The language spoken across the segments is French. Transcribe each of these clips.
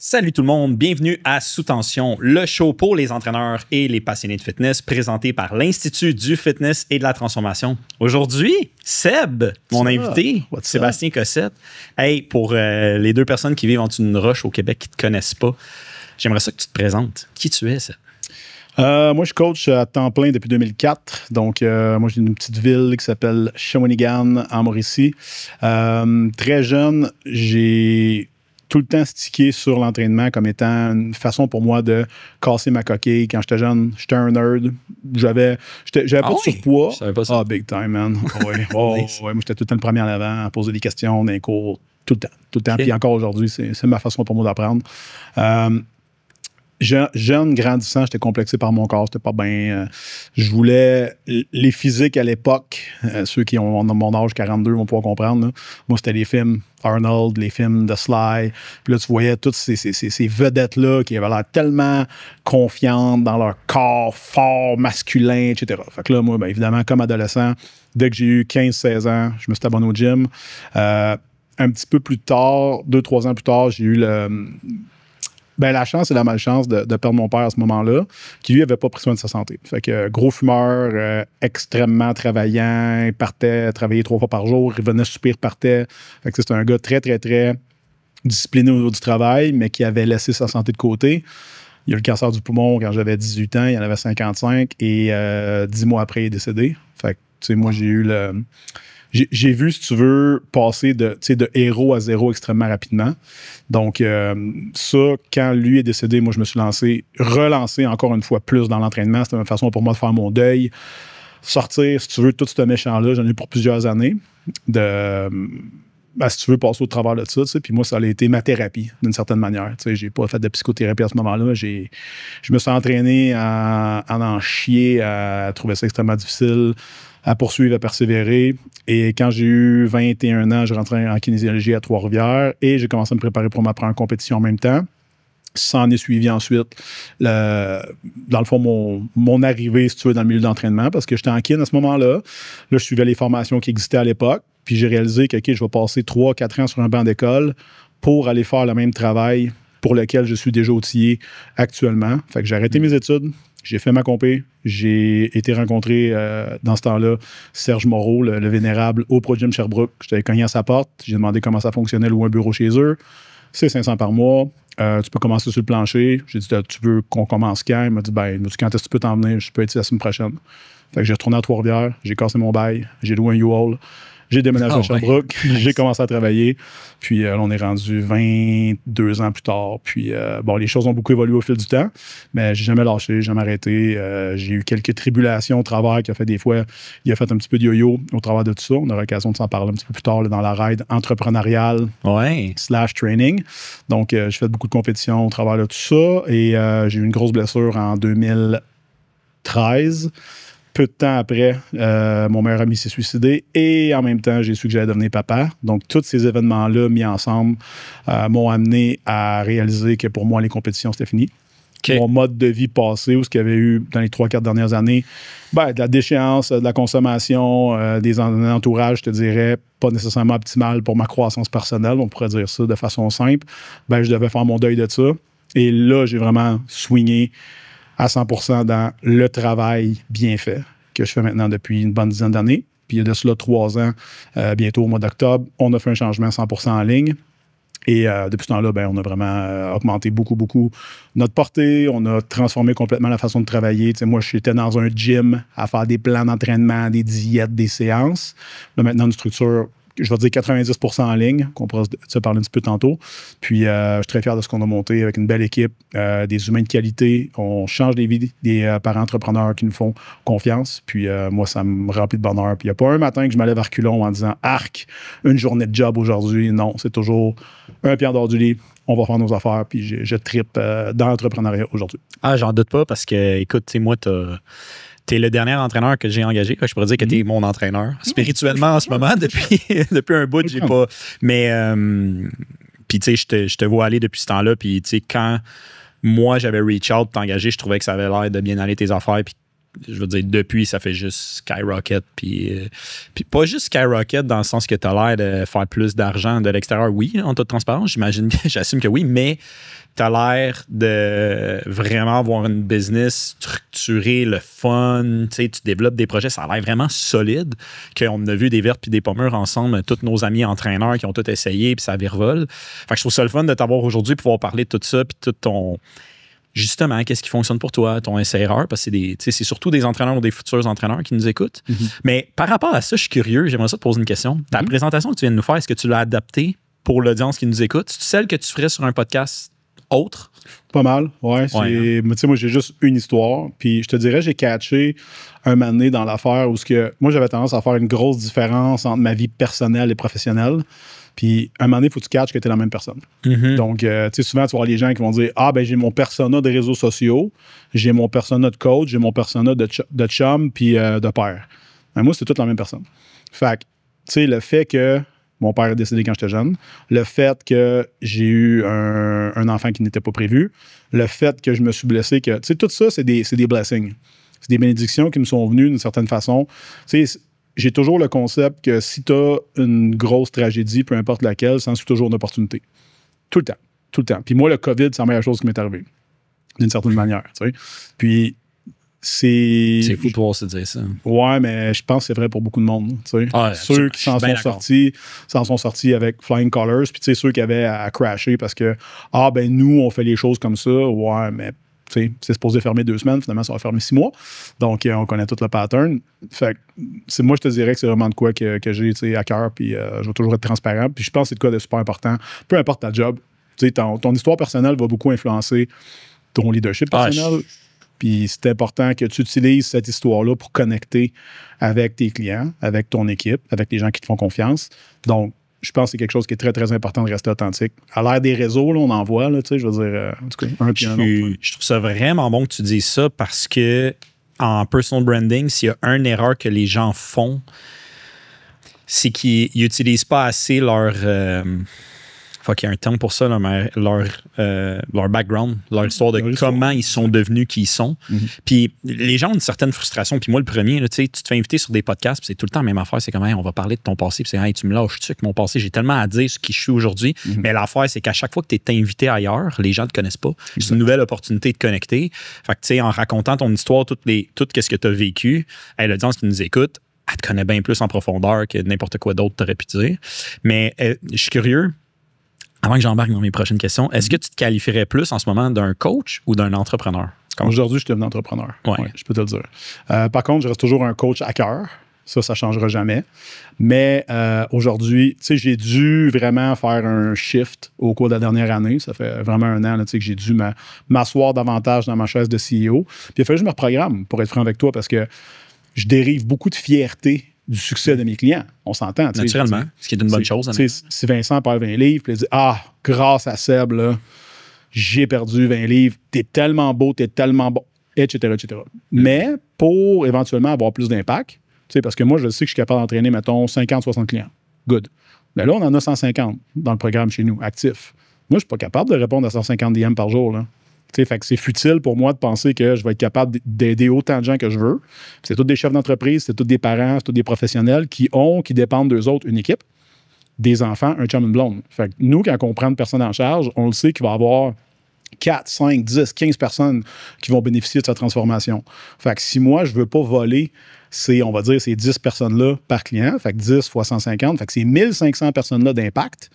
Salut tout le monde, bienvenue à Sous Tension, le show pour les entraîneurs et les passionnés de fitness présenté par l'Institut du fitness et de la transformation. Aujourd'hui, Seb, mon invité, Sébastien Cossette. Hey, pour les deux personnes qui vivent en dessous d'une roche au Québec qui ne te connaissent pas, j'aimerais ça que tu te présentes. Qui tu es, Seb? Moi, je coach à temps plein depuis 2004. Donc, moi, j'ai une petite ville qui s'appelle Shawinigan, en Mauricie. Très jeune, j'ai tout le temps stické sur l'entraînement comme étant une façon pour moi de casser ma coquille. Quand j'étais jeune, j'étais un nerd. J'avais pas de surpoids. Je savais pas ça. Ah, big time, man. Ouais. Nice. Ouais, moi, j'étais tout le temps le premier en avant à poser des questions dans les cours. Tout le temps. Okay. Puis encore aujourd'hui, c'est ma façon pour moi d'apprendre. Jeune, grandissant, j'étais complexé par mon corps, c'était pas bien. Je voulais les physiques à l'époque, ceux qui ont mon âge 42 vont pouvoir comprendre. Là. Moi, c'était les films Arnold, les films de Sly. Puis là, tu voyais toutes ces vedettes-là qui avaient l'air tellement confiantes dans leur corps fort, masculin, etc. Fait que là, moi, bien évidemment, comme adolescent, dès que j'ai eu 15-16 ans, je me suis abonné au gym. Un petit peu plus tard, 2-3 ans plus tard, j'ai eu la chance et la malchance de perdre mon père à ce moment-là, qui lui avait pas pris soin de sa santé. Fait que gros fumeur, extrêmement travaillant, il partait travailler 3 fois par jour, il venait souper, partait. Fait que c'était un gars très, très, très discipliné au niveau du travail, mais qui avait laissé sa santé de côté. Il a eu le cancer du poumon quand j'avais 18 ans, il en avait 55, et 10 mois après, il est décédé. Fait que, tu sais, moi, j'ai eu J'ai vu, si tu veux, passer de héros à zéro extrêmement rapidement. Donc, ça, quand lui est décédé, moi, je me suis relancé encore une fois plus dans l'entraînement. C'était une façon pour moi de faire mon deuil. Sortir, si tu veux, tout ce méchant-là, j'en ai eu pour plusieurs années. Si tu veux, passer au travers de ça. Puis moi, ça a été ma thérapie, d'une certaine manière. J'ai pas fait de psychothérapie à ce moment-là. Je me suis entraîné à en chier, à trouver ça extrêmement difficile, à poursuivre, à persévérer. Et quand j'ai eu 21 ans, je rentrais en kinésiologie à Trois-Rivières et j'ai commencé à me préparer pour ma première compétition en même temps. Ça en est suivi ensuite, dans le fond, mon arrivée, si tu veux, dans le milieu d'entraînement, parce que j'étais en kin à ce moment-là. Là, je suivais les formations qui existaient à l'époque, puis j'ai réalisé que, OK, je vais passer 3-4 ans sur un banc d'école pour aller faire le même travail pour lequel je suis déjà outillé actuellement. Fait que j'ai arrêté mes études. J'ai fait ma compé. J'ai été rencontré dans ce temps-là Serge Moreau, le vénérable, au Pro Gym Sherbrooke. J'étais cogné à sa porte. J'ai demandé comment ça fonctionnait, louer un bureau chez eux. C'est 500 par mois. Tu peux commencer sur le plancher. J'ai dit, tu veux qu'on commence quand? Il m'a dit, quand est-ce que tu peux t'en venir? Je peux être ici la semaine prochaine. Fait que j'ai retourné à Trois-Rivières. J'ai cassé mon bail. J'ai loué un U-Haul. J'ai déménagé à Sherbrooke, j'ai commencé à travailler. Puis là, on est rendu 22 ans plus tard. Puis les choses ont beaucoup évolué au fil du temps, mais j'ai jamais lâché, jamais arrêté. J'ai eu quelques tribulations au travers qui a fait des fois, il a fait un petit peu de yo-yo au travers de tout ça. On aura l'occasion de s'en parler un petit peu plus tard là, dans la ride entrepreneuriale / training. Donc, j'ai fait beaucoup de compétitions au travers de tout ça et j'ai eu une grosse blessure en 2013. Peu de temps après, mon meilleur ami s'est suicidé et en même temps, j'ai su que j'allais devenir papa. Donc, tous ces événements-là mis ensemble m'ont amené à réaliser que pour moi, les compétitions, c'était fini. Okay. Mon mode de vie passé, ou ce qu'il y avait eu dans les 3-4 dernières années, de la déchéance, de la consommation, des entourages, je te dirais, pas nécessairement optimal pour ma croissance personnelle, on pourrait dire ça de façon simple. Je devais faire mon deuil de ça. Et là, j'ai vraiment swingé à 100% dans le travail bien fait que je fais maintenant depuis une bonne dizaine d'années. Puis il y a de cela 3 ans, bientôt au mois d'octobre, on a fait un changement 100% en ligne. Et depuis ce temps-là, on a vraiment augmenté beaucoup, beaucoup notre portée. On a transformé complètement la façon de travailler. Moi, j'étais dans un gym à faire des plans d'entraînement, des diètes, des séances. Là, maintenant, une structure, je vais dire 90% en ligne, qu'on pourra se parler un petit peu tantôt. Puis, je suis très fier de ce qu'on a monté avec une belle équipe, des humains de qualité. On change les vies des parents entrepreneurs qui nous font confiance. Puis, moi, ça me remplit de bonheur. Puis, il n'y a pas un matin que je me lève à reculons en disant « Arc, une journée de job aujourd'hui. » Non, c'est toujours un pied en dehors du lit. On va faire nos affaires. Puis, je trippe dans l'entrepreneuriat aujourd'hui. Ah, j'en doute pas parce que, écoute, tu sais, moi, t'es le dernier entraîneur que j'ai engagé. Je pourrais dire que t'es mon entraîneur. Spirituellement, en ce moment, depuis un bout, j'ai pas... Mais, puis tu sais, je te vois aller depuis ce temps-là. Puis tu sais, quand moi, j'avais reach out, t'engager, je trouvais que ça avait l'air de bien aller tes affaires. Puis je veux dire, depuis, ça fait juste skyrocket. Puis pas juste skyrocket dans le sens que tu as l'air de faire plus d'argent de l'extérieur. Oui, en toute transparence, j'assume que oui, mais tu as l'air de vraiment avoir une business structurée, le fun. Tu développes des projets, ça a l'air vraiment solide. Qu'on a vu des vertes puis des pommures ensemble, tous nos amis entraîneurs qui ont tout essayé, puis ça virevole. Fait que je trouve ça le fun de t'avoir aujourd'hui, pouvoir parler de tout ça, puis tout ton. Justement, qu'est-ce qui fonctionne pour toi, ton essai-erreur, parce que c'est surtout des entraîneurs ou des futurs entraîneurs qui nous écoutent. Mais par rapport à ça, je suis curieux, j'aimerais ça te poser une question. Ta présentation que tu viens de nous faire, est-ce que tu l'as adaptée pour l'audience qui nous écoute? C'est celle que tu ferais sur un podcast autre? Pas mal, ouais. Mais tu sais, moi, j'ai juste une histoire. Puis je te dirais, j'ai catché un moment donné dans l'affaire où moi, j'avais tendance à faire une grosse différence entre ma vie personnelle et professionnelle. Puis, un moment donné, il faut que tu catches que tu es la même personne. Donc, tu sais, souvent, tu vas voir les gens qui vont dire « Ah, ben j'ai mon persona de réseaux sociaux, j'ai mon persona de coach, j'ai mon persona de chum, puis de père. » Ben, moi, c'est toute la même personne. Fait que, tu sais, le fait que mon père est décédé quand j'étais jeune, le fait que j'ai eu un enfant qui n'était pas prévu, le fait que je me suis blessé, que, tu sais, tout ça, c'est des blessings. C'est des bénédictions qui me sont venues d'une certaine façon. Tu sais, j'ai toujours le concept que si tu as une grosse tragédie, peu importe laquelle, ça en suit toujours une opportunité. Tout le temps. Tout le temps. Puis moi, le COVID, c'est la meilleure chose qui m'est arrivée. D'une certaine manière. Tu sais. Puis c'est fou de pouvoir se dire ça. Ouais, mais je pense que c'est vrai pour beaucoup de monde. Tu sais. Ah, ceux qui s'en sont sortis avec Flying Colors. Puis tu sais, ceux qui avaient à crasher parce que, ben nous, on fait les choses comme ça. Ouais, mais c'est supposé fermer 2 semaines, finalement, ça va fermer 6 mois. Donc, on connaît tout le pattern. Fait que, moi, je te dirais que c'est vraiment de quoi que j'ai à cœur, puis je vais toujours être transparent. Puis je pense que c'est de quoi de super important. Peu importe ta job, ton histoire personnelle va beaucoup influencer ton leadership personnel. Puis c'est important que tu utilises cette histoire-là pour connecter avec tes clients, avec ton équipe, avec les gens qui te font confiance. Donc, je pense que c'est quelque chose qui est très, très important de rester authentique. À l'ère des réseaux, là, on en voit, là, tu sais, je veux dire, en tout cas, un puis un autre. Je trouve ça vraiment bon que tu dises ça parce que en personal branding, s'il y a une erreur que les gens font, c'est qu'ils n'utilisent pas assez leur... faut qu'il y ait un terme pour ça, leur background, leur histoire de comment ils sont devenus qui ils sont. Puis les gens ont une certaine frustration. Puis moi, le premier, là, tu te fais inviter sur des podcasts, puis c'est tout le temps la même affaire. C'est comme, hey, on va parler de ton passé. Puis c'est, hey, tu me lâches-tu avec mon passé? J'ai tellement à dire sur qui je suis aujourd'hui. Mais l'affaire, c'est qu'à chaque fois que tu es invité ailleurs, les gens ne te connaissent pas. C'est une nouvelle opportunité de connecter. Fait que, tu sais, en racontant ton histoire, tout ce que tu as vécu, l'audience qui nous écoute, elle te connaît bien plus en profondeur que n'importe quoi d'autre t'aurais pu dire. Mais je suis curieux. Avant que j'embarque dans mes prochaines questions, est-ce que tu te qualifierais plus en ce moment d'un coach ou d'un entrepreneur? Aujourd'hui, je suis un entrepreneur. Ouais, je peux te le dire. Par contre, je reste toujours un coach à cœur. Ça ne changera jamais. Mais aujourd'hui, tu sais, j'ai dû vraiment faire un shift au cours de la dernière année. Ça fait vraiment 1 an, tu sais, que j'ai dû m'asseoir davantage dans ma chaise de CEO. Puis il a fallu que je me reprogramme, pour être franc avec toi, parce que je dérive beaucoup de fierté du succès de mes clients. On s'entend. Naturellement, ce qui est une bonne chose. Si Vincent perd 20 livres, puis il dit « Ah, grâce à Seb, là, j'ai perdu 20 livres. T'es tellement beau, t'es tellement bon. » etc., etc. Mais pour éventuellement avoir plus d'impact, parce que moi, je sais que je suis capable d'entraîner, mettons, 50-60 clients. Good. Mais là, on en a 150 dans le programme chez nous, actifs. Moi, je ne suis pas capable de répondre à 150 DM par jour, là. Fait que c'est futile pour moi de penser que je vais être capable d'aider autant de gens que je veux. C'est tous des chefs d'entreprise, c'est tous des parents, c'est tous des professionnels qui dépendent d'eux autres, une équipe, des enfants, un chum, une blonde. Fait que nous, quand on prend une personne en charge, on le sait qu'il va y avoir 4, 5, 10, 15 personnes qui vont bénéficier de sa transformation. Fait que si moi, je ne veux pas voler on va dire, ces 10 personnes-là par client, fait que 10 fois 150, fait que ces 1500 personnes-là d'impact,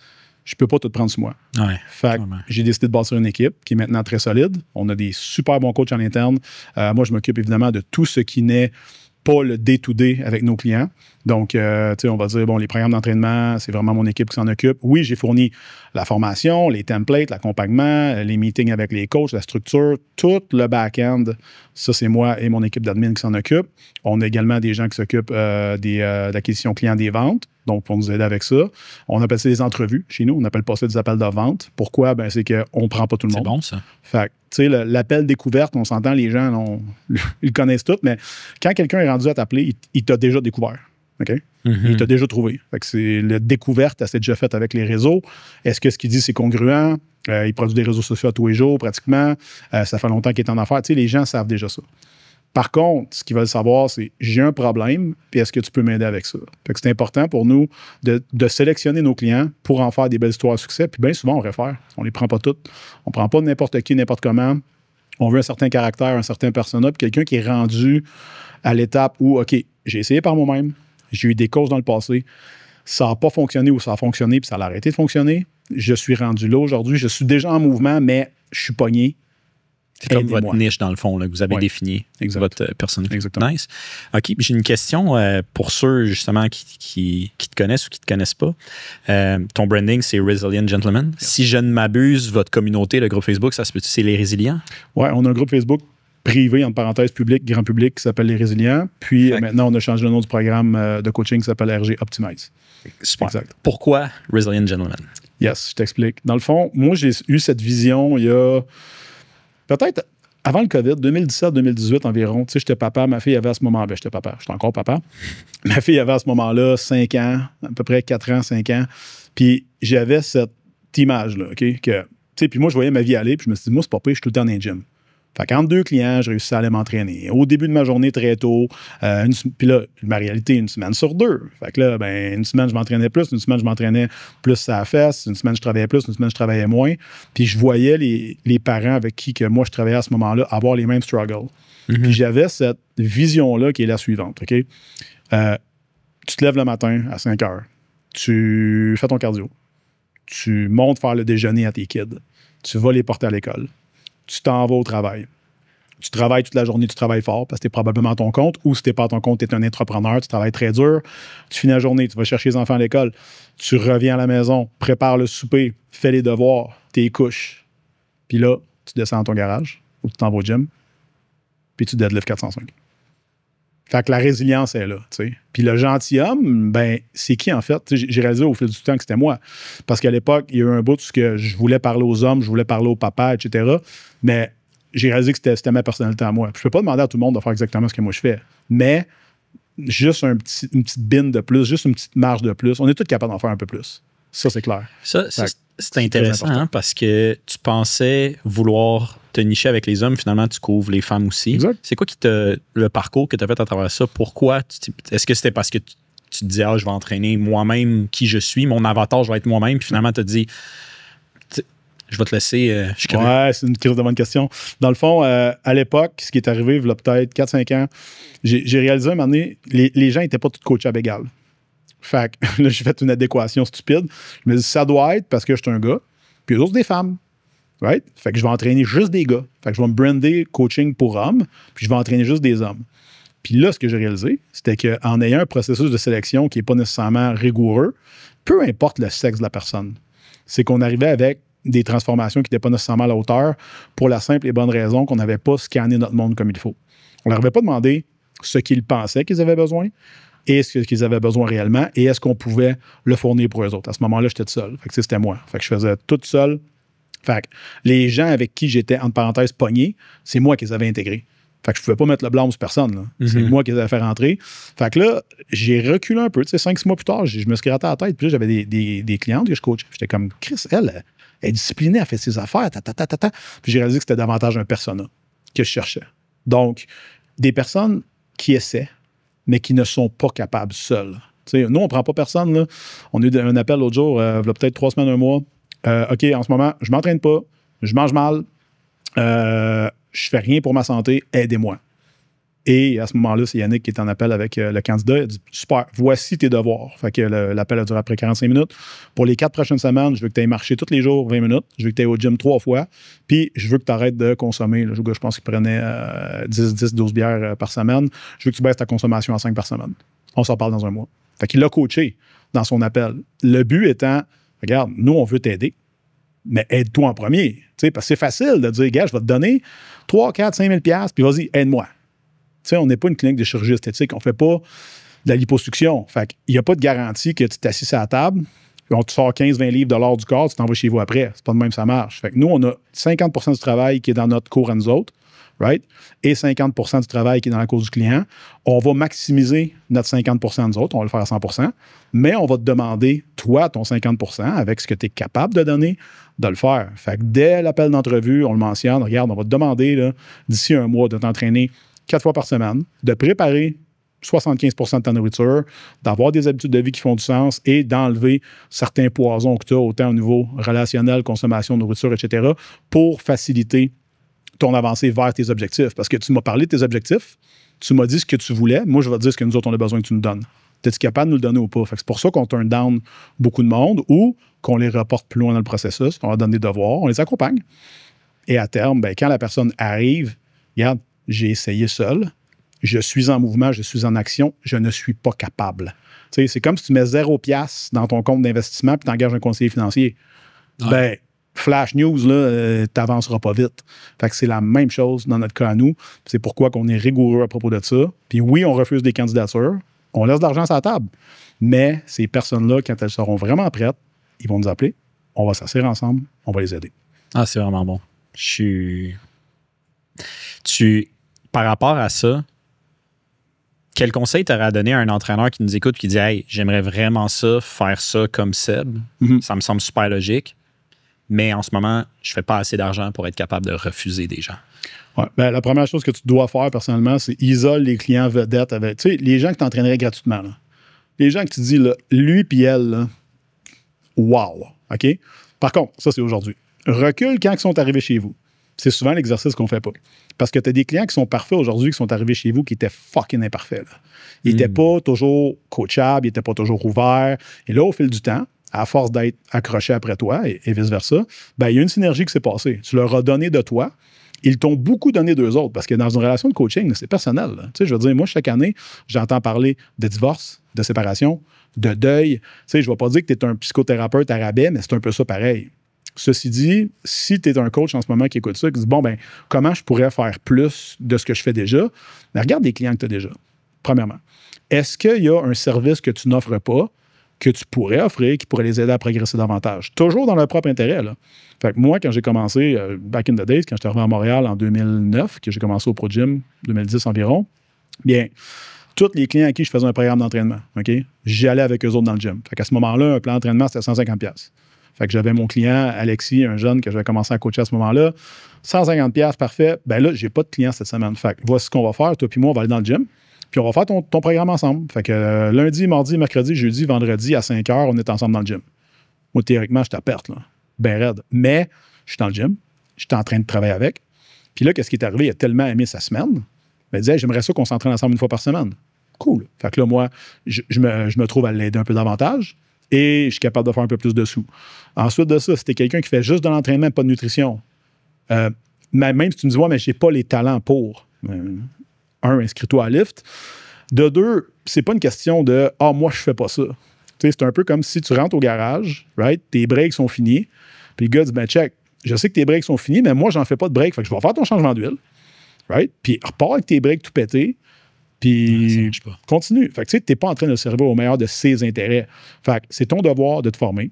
je peux pas tout prendre sur moi. Ouais, fait que j'ai décidé de bâtir une équipe qui est maintenant très solide. On a des super bons coachs en interne. Moi, je m'occupe évidemment de tout ce qui n'est pas le day-to-day avec nos clients. Donc, tu sais, on va dire, bon, les programmes d'entraînement, c'est vraiment mon équipe qui s'en occupe. Oui, j'ai fourni la formation, les templates, l'accompagnement, les meetings avec les coachs, la structure, tout le back-end. Ça, c'est moi et mon équipe d'admin qui s'en occupe. On a également des gens qui s'occupent de l'acquisition client, des ventes. Donc, pour nous aider avec ça. On appelle ça des entrevues chez nous. On n'appelle pas ça des appels de vente. Pourquoi? Ben, c'est qu'on ne prend pas tout le monde. C'est bon, ça. Fait tu sais, l'appel découverte, on s'entend, les gens, ils le connaissent tout, mais quand quelqu'un est rendu à t'appeler, il t'a déjà découvert. OK? Il t'a déjà trouvé. Fait que c'est la découverte, elle s'est déjà faite avec les réseaux. Est-ce que ce qu'il dit, c'est congruent? Il produit des réseaux sociaux à tous les jours, pratiquement. Ça fait longtemps qu'il est en affaires. Tu sais, les gens savent déjà ça. Par contre, ce qu'ils veulent savoir, c'est j'ai un problème, puis est-ce que tu peux m'aider avec ça? Fait que c'est important pour nous de sélectionner nos clients pour en faire des belles histoires à succès. Puis bien souvent, on réfère. On les prend pas toutes. On prend pas n'importe qui, n'importe comment. On veut un certain caractère, un certain persona, puis quelqu'un qui est rendu à l'étape où, OK, j'ai essayé par moi-même, j'ai eu des causes dans le passé, ça n'a pas fonctionné ou ça a fonctionné, puis ça a arrêté de fonctionner. Je suis rendu là aujourd'hui, je suis déjà en mouvement, mais je suis pogné. C'est comme votre niche, dans le fond, là, que vous avez défini, votre personnalité. Exactement. Nice. OK, j'ai une question pour ceux, justement, qui te connaissent ou qui ne te connaissent pas. Ton branding, c'est Resilient Gentleman. Yes. Si je ne m'abuse, votre communauté, le groupe Facebook, ça se peut-tu, c'est Les Résilients? Oui, on a un groupe Facebook privé, entre parenthèses, public, grand public, qui s'appelle Les Résilients. Puis maintenant, on a changé le nom du programme de coaching qui s'appelle RG Optimize. Super. Exact. Pourquoi Resilient Gentleman? Yes, je t'explique. Dans le fond, moi, j'ai eu cette vision il y a... Peut-être avant le COVID, 2017-2018 environ, tu sais, j'étais papa, ma fille avait à ce moment-là, j'étais encore papa. Ma fille avait à ce moment-là 5 ans, à peu près 4 ans, 5 ans. Puis j'avais cette image-là, OK? Que, tu sais, puis moi, je voyais ma vie aller, puis je me suis dit, moi, c'est pas pire, je suis tout le temps dans les gym. Fait qu'entre 2 clients, j'ai réussi à aller m'entraîner. Au début de ma journée, très tôt, puis là, ma réalité, une semaine sur 2. Fait que là, ben, une semaine, je m'entraînais plus, une semaine, je m'entraînais plus à la fesse, une semaine, je travaillais plus, une semaine, je travaillais moins. Puis je voyais les parents avec qui que moi, je travaillais à ce moment-là avoir les mêmes struggles. Mm-hmm. Puis j'avais cette vision-là qui est la suivante, OK? Tu te lèves le matin à 5 heures, tu fais ton cardio, tu montes faire le déjeuner à tes kids, tu vas les porter à l'école. Tu t'en vas au travail. Tu travailles toute la journée, tu travailles fort parce que tu es probablement à ton compte, ou si tu n'es pas à ton compte, tu es un entrepreneur, tu travailles très dur. Tu finis la journée, tu vas chercher les enfants à l'école, tu reviens à la maison, prépares le souper, fais les devoirs, t'es couches. Puis là, tu descends dans ton garage ou tu t'en vas au gym, puis tu deadlift 405. Fait que la résilience est là, tu sais. Puis le gentilhomme, ben, c'est qui en fait? J'ai réalisé au fil du temps que c'était moi. Parce qu'à l'époque, il y a eu un bout où je voulais parler aux hommes, je voulais parler au papa, etc. Mais j'ai réalisé que c'était ma personnalité à moi. Puis je peux pas demander à tout le monde de faire exactement ce que moi je fais. Mais juste une petite bine de plus, juste une petite marge de plus. On est tous capables d'en faire un peu plus. Ça, c'est clair. Ça c'est intéressant hein, parce que tu pensais vouloir te nicher avec les hommes, finalement, tu couvres les femmes aussi. Exact. C'est quoi le parcours que tu as fait à travers ça? Pourquoi? Est-ce que c'était parce que tu te disais, je vais entraîner moi-même qui je suis, mon avatar, je vais être moi-même, puis finalement, tu te dis, je vais te laisser. Ouais, c'est une crise de bonne question. Dans le fond, à l'époque, ce qui est arrivé, il y a peut-être 4-5 ans, j'ai réalisé un moment donné, les gens n'étaient pas tous coachables égal. Fait que là, j'ai fait une adéquation stupide. Je me dis, ça doit être parce que je suis un gars, puis eux autres, des femmes. Right? Fait que je vais entraîner juste des gars. Fait que je vais me brander coaching pour hommes, puis je vais entraîner juste des hommes. Puis là, ce que j'ai réalisé, c'était qu'en ayant un processus de sélection qui n'est pas nécessairement rigoureux, peu importe le sexe de la personne, c'est qu'on arrivait avec des transformations qui n'étaient pas nécessairement à la hauteur pour la simple et bonne raison qu'on n'avait pas scanné notre monde comme il faut. On leur avait pas demandé ce qu'ils pensaient qu'ils avaient besoin et ce qu'ils avaient besoin réellement et est-ce qu'on pouvait le fournir pour eux autres. À ce moment-là, j'étais tout seul. Fait que c'était moi. Fait que je faisais tout seul. Fait que les gens avec qui j'étais, entre parenthèses, pogné, c'est moi qui les avais intégrés. Fait que je pouvais pas mettre le blâme sur personne. Là. Mm-hmm. C'est moi qui les avais fait rentrer. Fait que là, j'ai reculé un peu. Tu sais, 5-6 mois plus tard, je me suis gratté à la tête. Puis là, j'avais des clientes que je coachais. J'étais comme, Chris, elle est disciplinée, elle fait ses affaires. Puis j'ai réalisé que c'était davantage un persona que je cherchais. Donc, des personnes qui essaient, mais qui ne sont pas capables seules. Tu sais, nous, on ne prend pas personne. Là. On a eu un appel l'autre jour, il y a peut-être 3 semaines, 1 mois. OK, en ce moment, je ne m'entraîne pas, je mange mal, je fais rien pour ma santé, aidez-moi. Et à ce moment-là, c'est Yannick qui est en appel avec le candidat. Il a dit, super, voici tes devoirs. Fait que l'appel a duré après 45 minutes. Pour les 4 prochaines semaines, je veux que tu ailles marcher tous les jours 20 minutes. Je veux que tu ailles au gym 3 fois. Puis, je veux que tu arrêtes de consommer. Le gars, je pense qu'il prenait 10-12 bières par semaine. Je veux que tu baisses ta consommation à 5 par semaine. On s'en parle dans un mois. Fait qu'il l'a coaché dans son appel. Le but étant, regarde, nous, on veut t'aider, mais aide-toi en premier. Parce que c'est facile de dire, gars, je vais te donner 3, 4, 5 000 $, puis vas-y, aide-moi. T'sais, on n'est pas une clinique de chirurgie esthétique, on ne fait pas de la liposuction. Fait qu'il n'y a pas de garantie que tu t'assises à la table, on te sort 15-20 livres de l'or du corps, tu t'en vas chez vous après. C'est pas de même ça marche. Fait que nous, on a 50% du travail qui est dans notre cours à nous autres, right? Et 50% du travail qui est dans la cour du client. On va maximiser notre 50% de nous autres, on va le faire à 100%, mais on va te demander, toi, ton 50%, avec ce que tu es capable de donner, de le faire. Fait que dès l'appel d'entrevue, on le mentionne, regarde, on va te demander, là, d'ici un mois, de t'entraîner 4 fois par semaine, de préparer 75 de ta nourriture, d'avoir des habitudes de vie qui font du sens et d'enlever certains poisons que tu as, autant au niveau relationnel, consommation, nourriture, etc., pour faciliter ton avancée vers tes objectifs. Parce que tu m'as parlé de tes objectifs, tu m'as dit ce que tu voulais, moi, je vais te dire ce que nous autres, on a besoin que tu nous donnes. Es-tu capable de nous le donner ou pas? C'est pour ça qu'on turn down beaucoup de monde ou qu'on les reporte plus loin dans le processus, on leur donne des devoirs, on les accompagne. Et à terme, quand la personne arrive, regarde, j'ai essayé seul, je suis en mouvement, je suis en action, je ne suis pas capable. C'est comme si tu mets 0 piastre dans ton compte d'investissement puis tu engages un conseiller financier. Ouais. Flash news, tu n'avanceras pas vite. Fait que c'est la même chose dans notre cas à nous. C'est pourquoi on est rigoureux à propos de ça. Puis oui, on refuse des candidatures, on laisse de l'argent sur la table. Mais ces personnes-là, quand elles seront vraiment prêtes, ils vont nous appeler, on va s'asseoir ensemble, on va les aider. Ah, c'est vraiment bon. Par rapport à ça, quel conseil t'aurais à donner à un entraîneur qui nous écoute qui dit « Hey, j'aimerais vraiment ça, faire ça comme Seb. Ça me semble super logique, mais en ce moment, je ne fais pas assez d'argent pour être capable de refuser des gens. » Ouais, la première chose que tu dois faire personnellement, c'est isole les clients vedettes avec. Tu sais, les gens que tu entraînerais gratuitement. Là. Les gens que tu dis, là, lui puis elle, là, wow. OK? Par contre, ça, c'est aujourd'hui. Recule quand ils sont arrivés chez vous. C'est souvent l'exercice qu'on ne fait pas. Parce que tu as des clients qui sont parfaits aujourd'hui, qui sont arrivés chez vous, qui étaient fucking imparfaits. Là. Ils n'étaient pas toujours coachables, ils n'étaient pas toujours ouverts. Et là, au fil du temps, à force d'être accrochés après toi et vice-versa, il y a une synergie qui s'est passée. Tu leur as donné de toi. Ils t'ont beaucoup donné d'eux autres. Parce que dans une relation de coaching, c'est personnel. Tu sais, je veux dire, moi, chaque année, j'entends parler de divorce, de séparation, de deuil. Tu sais, je ne vais pas dire que tu es un psychothérapeute à rabais, mais c'est un peu ça pareil. Ceci dit, si tu es un coach en ce moment qui écoute ça, qui dit, bon, comment je pourrais faire plus de ce que je fais déjà? Mais regarde les clients que tu as déjà, premièrement. Est-ce qu'il y a un service que tu n'offres pas, que tu pourrais offrir, qui pourrait les aider à progresser davantage? Toujours dans leur propre intérêt, là. Fait que moi, quand j'ai commencé, back in the days, quand j'étais arrivé à Montréal en 2009, que j'ai commencé au Pro Gym, 2010 environ, bien, tous les clients à qui je faisais un programme d'entraînement, OK? J'y allais avec eux autres dans le gym. Fait qu'à ce moment-là, un plan d'entraînement, c'était 150$. Fait que j'avais mon client, Alexis, un jeune que j'avais commencé à coacher à ce moment-là. 150$, parfait. Ben là, j'ai pas de client cette semaine. Fait que voici ce qu'on va faire. Toi puis moi, on va aller dans le gym. Puis on va faire ton programme ensemble. Fait que lundi, mardi, mercredi, jeudi, vendredi, à 5h, on est ensemble dans le gym. Moi, théoriquement, je suis à perte, là. Ben raide. Mais je suis dans le gym. Je suis en train de travailler avec. Puis là, qu'est-ce qui est arrivé? Il a tellement aimé sa semaine. Il me disait, hey, j'aimerais ça qu'on s'entraîne ensemble une fois par semaine. Cool. Fait que là, moi, je me trouve à l'aider un peu davantage. Et je suis capable de faire un peu plus de sous. Ensuite de ça, si t'es quelqu'un qui fait juste de l'entraînement et pas de nutrition, même si tu me dis, ouais, mais j'ai pas les talents pour, inscris-toi à Lift. De deux, c'est pas une question de, moi, je fais pas ça. Tu sais, c'est un peu comme si tu rentres au garage, right? Tes breaks sont finis, puis le gars dit, check, je sais que tes breaks sont finis, mais moi, j'en fais pas de break, fait que je vais faire ton changement d'huile, right? Puis repars avec tes breaks tout pétés. Puis continue. Fait que tu sais, t'es pas en train de servir au meilleur de ses intérêts. Fait que c'est ton devoir de te former,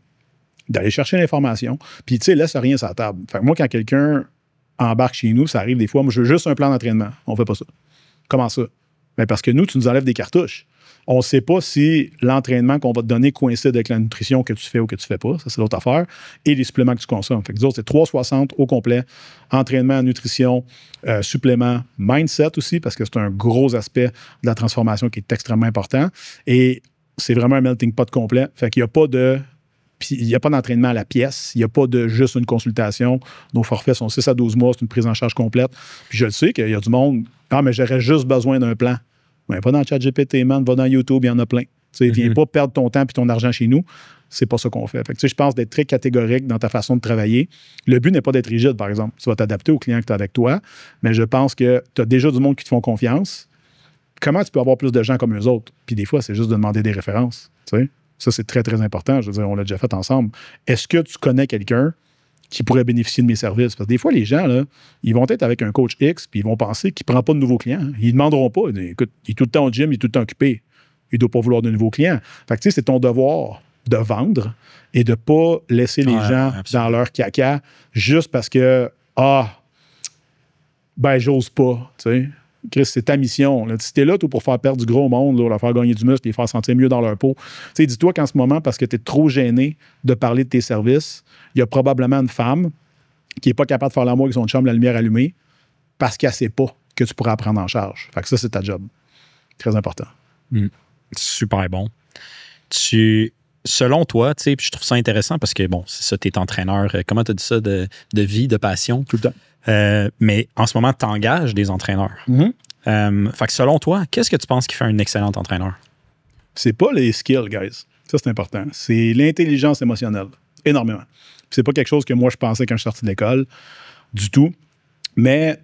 d'aller chercher l'information, puis tu sais, laisse rien sur la table. Fait que moi, quand quelqu'un embarque chez nous, ça arrive des fois, moi, je veux juste un plan d'entraînement. On fait pas ça. Comment ça? Bien, parce que nous, tu nous enlèves des cartouches. On ne sait pas si l'entraînement qu'on va te donner coïncide avec la nutrition que tu fais ou que tu ne fais pas. Ça, c'est l'autre affaire. Et les suppléments que tu consommes. Fait que c'est 360 au complet. Entraînement, nutrition, suppléments, mindset aussi, parce que c'est un gros aspect de la transformation qui est extrêmement important. Et c'est vraiment un melting pot complet. Fait qu'il n'y a pas de... Puis il n'y a pas d'entraînement à la pièce. Il n'y a pas de juste une consultation. Nos forfaits sont 6 à 12 mois. C'est une prise en charge complète. Puis je le sais qu'il y a du monde... Ah, mais j'aurais juste besoin d'un plan. Ben, va dans le ChatGPT, man, va dans YouTube, il y en a plein. Tu sais, viens pas perdre ton temps et ton argent chez nous. C'est pas ça qu'on fait. Fait que, tu sais, je pense d'être très catégorique dans ta façon de travailler. Le but n'est pas d'être rigide, par exemple. Tu vas t'adapter aux clients que tu as avec toi, mais je pense que tu as déjà du monde qui te font confiance. Comment tu peux avoir plus de gens comme eux autres? Puis des fois, c'est juste de demander des références. Tu sais? Ça, c'est très, très important. Je veux dire, on l'a déjà fait ensemble. Est-ce que tu connais quelqu'un qui pourrait bénéficier de mes services? Parce que des fois, les gens, là, ils vont être avec un coach X, puis ils vont penser qu'il ne prend pas de nouveaux clients. Ils ne demanderont pas. Écoute, il est tout le temps au gym, il est tout le temps occupé. Il ne doit pas vouloir de nouveaux clients. Fait que, tu sais, c'est ton devoir de vendre et de ne pas laisser les gens dans leur caca juste parce que, j'ose pas, tu sais. Chris, c'est ta mission. Là. Si t'es là, toi, pour faire perdre du gros monde, là, leur faire gagner du muscle, les faire sentir mieux dans leur peau. Tu sais, dis-toi qu'en ce moment, parce que tu es trop gêné de parler de tes services, il y a probablement une femme qui n'est pas capable de faire l'amour avec son chum, la lumière allumée, parce qu'elle ne sait pas que tu pourras prendre en charge. Fait que ça, c'est ta job. Très important. Super bon. Selon toi, tu sais, puis je trouve ça intéressant parce que, bon, c'est ça, tu es entraîneur. Comment tu as dit ça? De vie, de passion? Tout le temps. Mais en ce moment, tu engages des entraîneurs. Fait que selon toi, qu'est-ce que tu penses qui fait un excellent entraîneur? C'est pas les skills, guys. Ça, c'est important. C'est l'intelligence émotionnelle. Énormément. C'est pas quelque chose que moi, je pensais quand je suis sorti de l'école du tout. Mais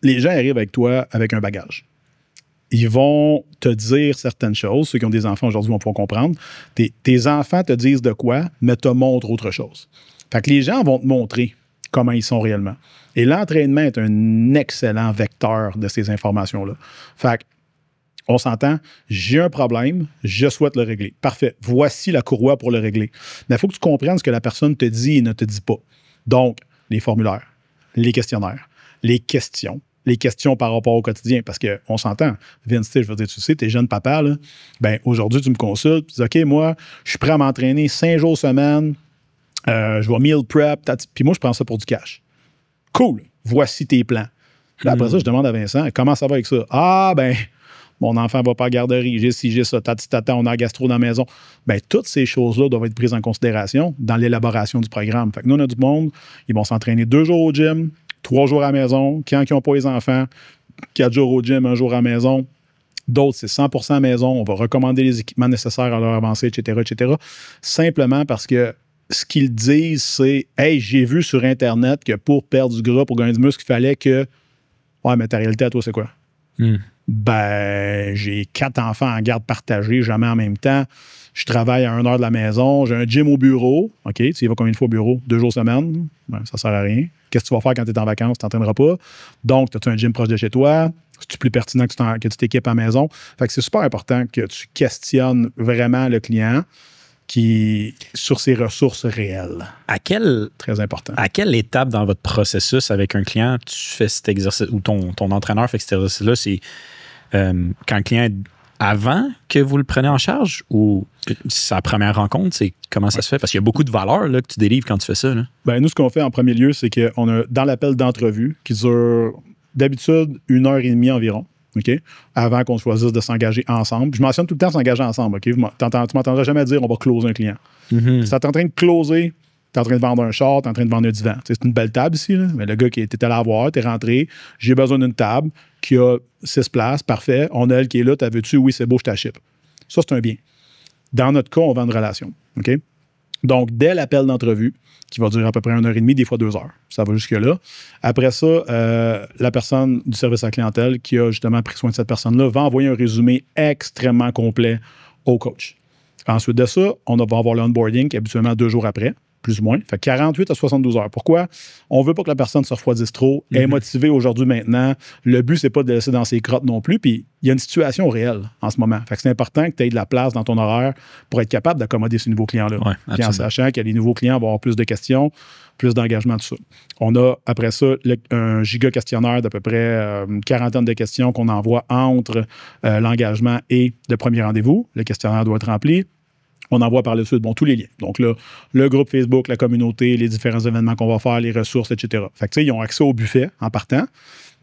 les gens arrivent avec toi avec un bagage. Ils vont te dire certaines choses. Ceux qui ont des enfants aujourd'hui vont pouvoir comprendre. Tes enfants te disent de quoi, mais te montrent autre chose. Fait que les gens vont te montrer comment ils sont réellement. Et l'entraînement est un excellent vecteur de ces informations-là. Fait que, on s'entend, j'ai un problème, je souhaite le régler. Parfait. Voici la courroie pour le régler. Mais il faut que tu comprennes ce que la personne te dit et ne te dit pas. Donc, les formulaires, les questionnaires, les questions par rapport au quotidien. Parce qu'on s'entend, Vince, je veux dire, tu sais, t'es jeune papa, là, ben aujourd'hui, tu me consultes, tu dis, OK, moi, je suis prêt à m'entraîner 5 jours semaine, je vais meal prep, puis moi, je prends ça pour du cash. Cool, voici tes plans. Là, après ça, je demande à Vincent, comment ça va avec ça? Ah, ben, mon enfant va pas à la garderie, j'ai ci, j'ai ça, tata, on a un gastro dans la maison. Bien, toutes ces choses-là doivent être prises en considération dans l'élaboration du programme. Fait que nous, on a du monde, ils vont s'entraîner 2 jours au gym, 3 jours à la maison. Quand ils n'ont pas les enfants, 4 jours au gym, 1 jour à la maison. D'autres, c'est 100% à la maison. On va recommander les équipements nécessaires à leur avancée, etc., etc. Simplement parce que ce qu'ils disent, c'est « Hey, j'ai vu sur Internet que pour perdre du gras, pour gagner du muscle, il fallait que... » Ouais, mais ta réalité à toi, c'est quoi? Ben, j'ai 4 enfants en garde partagée, jamais en même temps. Je travaille à 1 heure de la maison. J'ai un gym au bureau. OK, tu y vas combien de fois au bureau? 2 jours semaine? Ben, ça sert à rien. Qu'est-ce que tu vas faire quand tu es en vacances? Tu t'entraîneras pas. Donc, tu as un gym proche de chez toi. C'est plus pertinent que tu t'équipes à la maison. Fait que c'est super important que tu questionnes vraiment le client sur ses ressources réelles. Très important. À quelle étape dans votre processus avec un client tu fais cet exercice ou ton entraîneur fait cet exercice-là? C'est quand le client est avant que vous le prenez en charge ou sa première rencontre? C'est comment ça se fait? Parce qu'il y a beaucoup de valeur là, que tu délivres quand tu fais ça. Là. Ben, nous, ce qu'on fait en premier lieu, c'est qu'on a dans l'appel d'entrevue qui dure d'habitude 1h30 environ. Okay? Avant qu'on choisisse de s'engager ensemble. Je mentionne tout le temps s'engager ensemble. Okay? Tu m'entendras jamais dire on va closer un client. Si tu es en train de closer, tu es en train de vendre un char, tu es en train de vendre un divan. C'est une belle table ici. Là. Mais le gars qui était allé la voir, tu es rentré, j'ai besoin d'une table qui a 6 places, parfait. On a elle qui est là, t'as veux-tu? Oui, c'est beau, je t'achète. Ça, c'est un bien. Dans notre cas, on vend une relation. Okay? Donc, dès l'appel d'entrevue, qui va durer à peu près 1h30, des fois 2 heures. Ça va jusque-là. Après ça, la personne du service à la clientèle qui a justement pris soin de cette personne-là va envoyer un résumé extrêmement complet au coach. Ensuite de ça, on va avoir l'onboarding qui est habituellement 2 jours après, plus ou moins. Fait 48 à 72 heures. Pourquoi? On veut pas que la personne se refroidisse trop. Elle est motivée aujourd'hui, maintenant. Le but, c'est pas de laisser dans ses crottes non plus. Puis, il y a une situation réelle en ce moment. Fait que c'est important que tu aies de la place dans ton horaire pour être capable d'accommoder ces nouveaux clients-là. Ouais, puis en sachant que les nouveaux clients vont avoir plus de questions, plus d'engagement, tout ça. On a, après ça, un giga questionnaire d'à peu près une quarantaine de questions qu'on envoie entre l'engagement et le premier rendez-vous. Le questionnaire doit être rempli. On envoie par le suite, tous les liens. Donc là, le groupe Facebook, la communauté, les différents événements qu'on va faire, les ressources, etc. Fait que tu sais, ils ont accès au buffet en partant,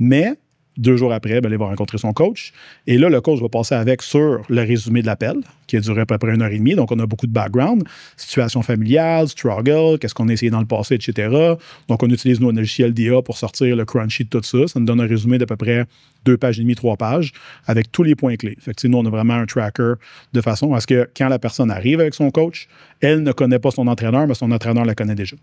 mais 2 jours après, il va rencontrer son coach. Et là, le coach va passer avec sur le résumé de l'appel, qui a duré à peu près 1h30. Donc, on a beaucoup de background, situation familiale, struggle, qu'est-ce qu'on a essayé dans le passé, etc. Donc, on utilise nos logiciels d'IA pour sortir le crunchy de tout ça. Ça nous donne un résumé d'à peu près 2 pages et demie, 3 pages, avec tous les points clés. Fait que, nous, on a vraiment un tracker de façon à ce que quand la personne arrive avec son coach, elle ne connaît pas son entraîneur, mais son entraîneur la connaît déjà.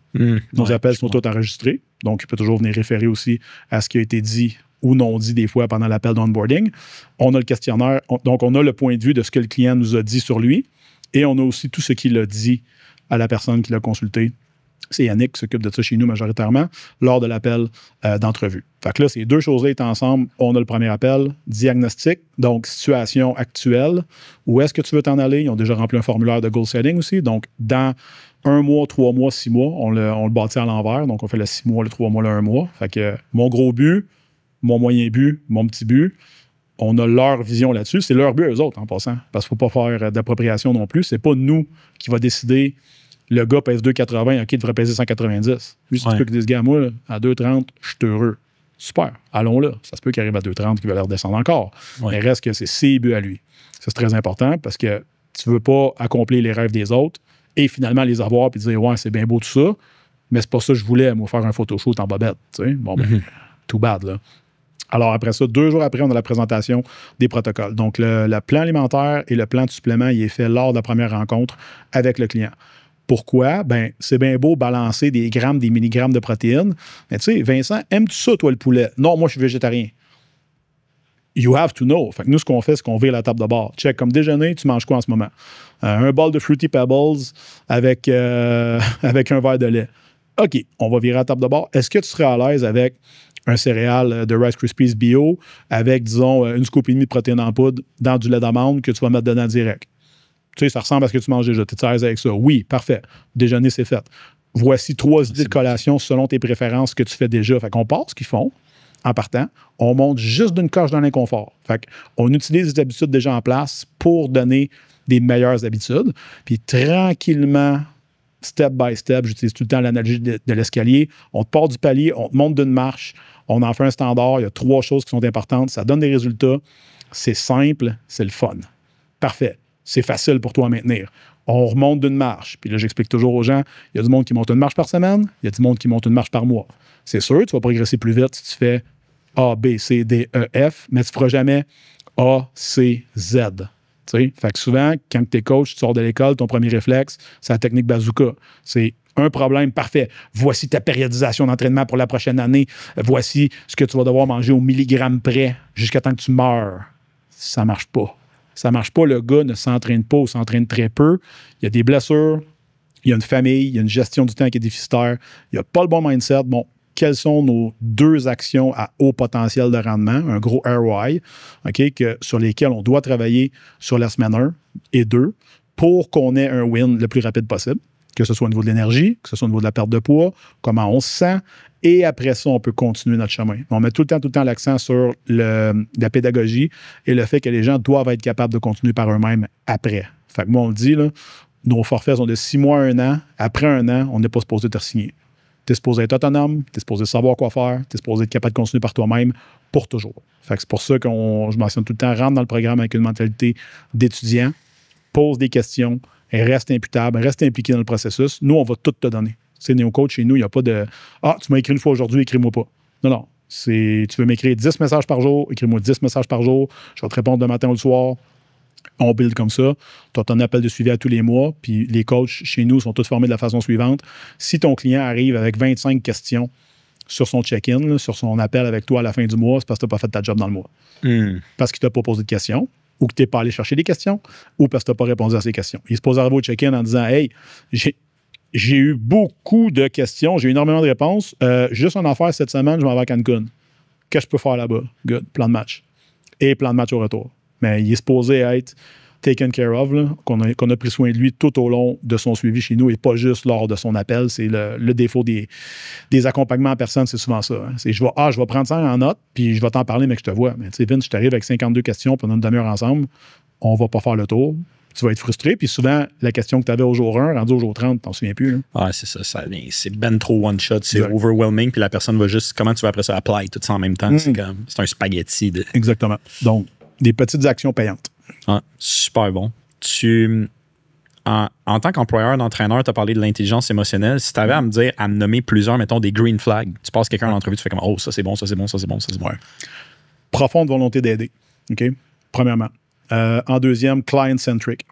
Nos appels sont tous enregistrés. Donc, il peut toujours venir référer aussi à ce qui a été dit ou non dit des fois pendant l'appel d'onboarding. On a le questionnaire, donc on a le point de vue de ce que le client nous a dit sur lui et on a aussi tout ce qu'il a dit à la personne qui l'a consulté. C'est Yannick qui s'occupe de ça chez nous majoritairement lors de l'appel d'entrevue. Fait que là, ces 2 choses-là étant ensemble, on a le premier appel, diagnostic, donc situation actuelle. Où est-ce que tu veux t'en aller? Ils ont déjà rempli un formulaire de goal setting aussi. Donc, dans 1 mois, 3 mois, 6 mois, on le bâtit à l'envers. Donc, on fait le 6 mois, le 3 mois, le 1 mois. Fait que mon gros but, mon moyen but, mon petit but, on a leur vision là-dessus. C'est leur but, eux autres, en passant. Parce qu'il ne faut pas faire d'appropriation non plus. C'est pas nous qui va décider le gars pèse 2,80, OK, il devrait peser 190. Lui, si tu peux que des gars, moi, à 2,30, je suis heureux. super, allons-là. Ça se peut qu'il arrive à 2,30 qu'il va leur redescendre encore. Ouais. Mais reste que c'est ses buts à lui. Ça, c'est très important parce que tu veux pas accomplir les rêves des autres et finalement les avoir puis dire, ouais, c'est bien beau tout ça, mais c'est pas ça que je voulais, moi, faire un photoshoot en bobette. Tu sais? Bon, ben, too bad, là. Alors, après ça, 2 jours après, on a la présentation des protocoles. Donc, le plan alimentaire et le plan de supplément, il est fait lors de la première rencontre avec le client. Pourquoi? Ben, c'est bien beau balancer des grammes, des milligrammes de protéines. Mais tu sais, Vincent, aimes-tu ça, toi, le poulet? Non, moi, je suis végétarien. You have to know. Fait que nous, ce qu'on fait, c'est qu'on vire la table de bord. Check, comme déjeuner, tu manges quoi en ce moment? Un bol de Fruity Pebbles avec un verre de lait. OK, on va virer la table de bord. Est-ce que tu serais à l'aise avec un céréal de Rice Krispies bio avec, disons, une scoop et demie de protéines en poudre dans du lait d'amande que tu vas mettre dedans direct? Tu sais, ça ressemble à ce que tu manges déjà. Tu es à l'aise avec ça? Oui, parfait. Déjeuner, c'est fait. Voici 3 idées de collation selon tes préférences que tu fais déjà. Fait qu'on part ce qu'ils font en partant. On monte juste d'une coche dans l'inconfort. Fait qu'on utilise les habitudes déjà en place pour donner des meilleures habitudes. Puis tranquillement, step by step, j'utilise tout le temps l'analogie de l'escalier. On te part du palier, on te monte d'une marche, on en fait un standard. Il y a 3 choses qui sont importantes. Ça donne des résultats. C'est simple, c'est le fun. Parfait. C'est facile pour toi à maintenir. On remonte d'une marche. Puis là, j'explique toujours aux gens, il y a du monde qui monte une marche par semaine, il y a du monde qui monte une marche par mois. C'est sûr, tu vas progresser plus vite si tu fais A, B, C, D, E, F, mais tu ne feras jamais A, C, Z. T'sais? Fait que souvent, quand tu es coach, tu sors de l'école, ton premier réflexe, c'est la technique bazooka. C'est un problème, parfait. Voici ta périodisation d'entraînement pour la prochaine année. Voici ce que tu vas devoir manger au milligramme près jusqu'à temps que tu meurs. Ça ne marche pas. Ça ne marche pas. Le gars ne s'entraîne pas ou s'entraîne très peu. Il y a des blessures, il y a une famille, il y a une gestion du temps qui est déficitaire, il n'y a pas le bon mindset. Bon, quelles sont nos 2 actions à haut potentiel de rendement, un gros ROI, sur lesquelles on doit travailler sur la semaine 1 et 2 pour qu'on ait un win le plus rapide possible, que ce soit au niveau de l'énergie, que ce soit au niveau de la perte de poids, comment on se sent, et après ça, on peut continuer notre chemin. On met tout le temps l'accent sur la pédagogie et le fait que les gens doivent être capables de continuer par eux-mêmes après. Fait que moi, on le dit, là, nos forfaits sont de 6 mois à 1 an. Après 1 an, on n'est pas supposé te signer. Tu es supposé être autonome, tu es supposé savoir quoi faire, tu es supposé être capable de continuer par toi-même pour toujours. Fait que c'est pour ça que je mentionne tout le temps, rentre dans le programme avec une mentalité d'étudiant, pose des questions, reste imputable, reste impliqué dans le processus. Nous, on va tout te donner. C'est NeoCoach, chez nous, il n'y a pas de « Ah, tu m'as écrit une fois aujourd'hui, écris-moi pas ». Non. Tu veux m'écrire 10 messages par jour, écris-moi 10 messages par jour, je vais te répondre le matin ou le soir. On build comme ça. Tu as ton appel de suivi à tous les mois, puis les coachs chez nous sont tous formés de la façon suivante. Si ton client arrive avec 25 questions sur son check-in, sur son appel avec toi à la fin du mois, c'est parce que tu n'as pas fait ta job dans le mois. Parce qu'il ne t'a pas posé de questions, ou que tu n'es pas allé chercher des questions, ou parce que tu n'as pas répondu à ces questions. Il se pose arriver au check-in en disant « Hey, j'ai eu beaucoup de questions, j'ai eu énormément de réponses. Juste en affaire cette semaine, je m'en vais à Cancun. Qu'est-ce que je peux faire là-bas? Good. Plan de match. Et plan de match au retour. Mais il est supposé être taken care of, qu'on a pris soin de lui tout au long de son suivi chez nous et pas juste lors de son appel. C'est le défaut des accompagnements en personne, c'est souvent ça. Hein. C'est je vais prendre ça en note, puis je vais t'en parler, mais que je te vois. Mais tu sais, Vince, je t'arrive avec 52 questions pendant une demi-heure ensemble, on va pas faire le tour. Tu vas être frustré, puis souvent, la question que tu avais au jour 1, rendue au jour 30, tu t'en souviens plus. Ouais, c'est ça. C'est ben trop one-shot, c'est overwhelming, puis la personne va juste, comment tu vas après ça apply tout ça en même temps? C'est un spaghetti. Exactement. Donc, des petites actions payantes. Ah, super bon. En tant qu'employeur, d'entraîneur, tu as parlé de l'intelligence émotionnelle. Si tu avais à me nommer plusieurs, mettons, des green flags, tu passes quelqu'un en entrevue, tu fais comme, oh, ça c'est bon, ça c'est bon, ça c'est bon, ça c'est bon. Ouais. Profonde volonté d'aider. OK? Premièrement. En deuxième, client-centric.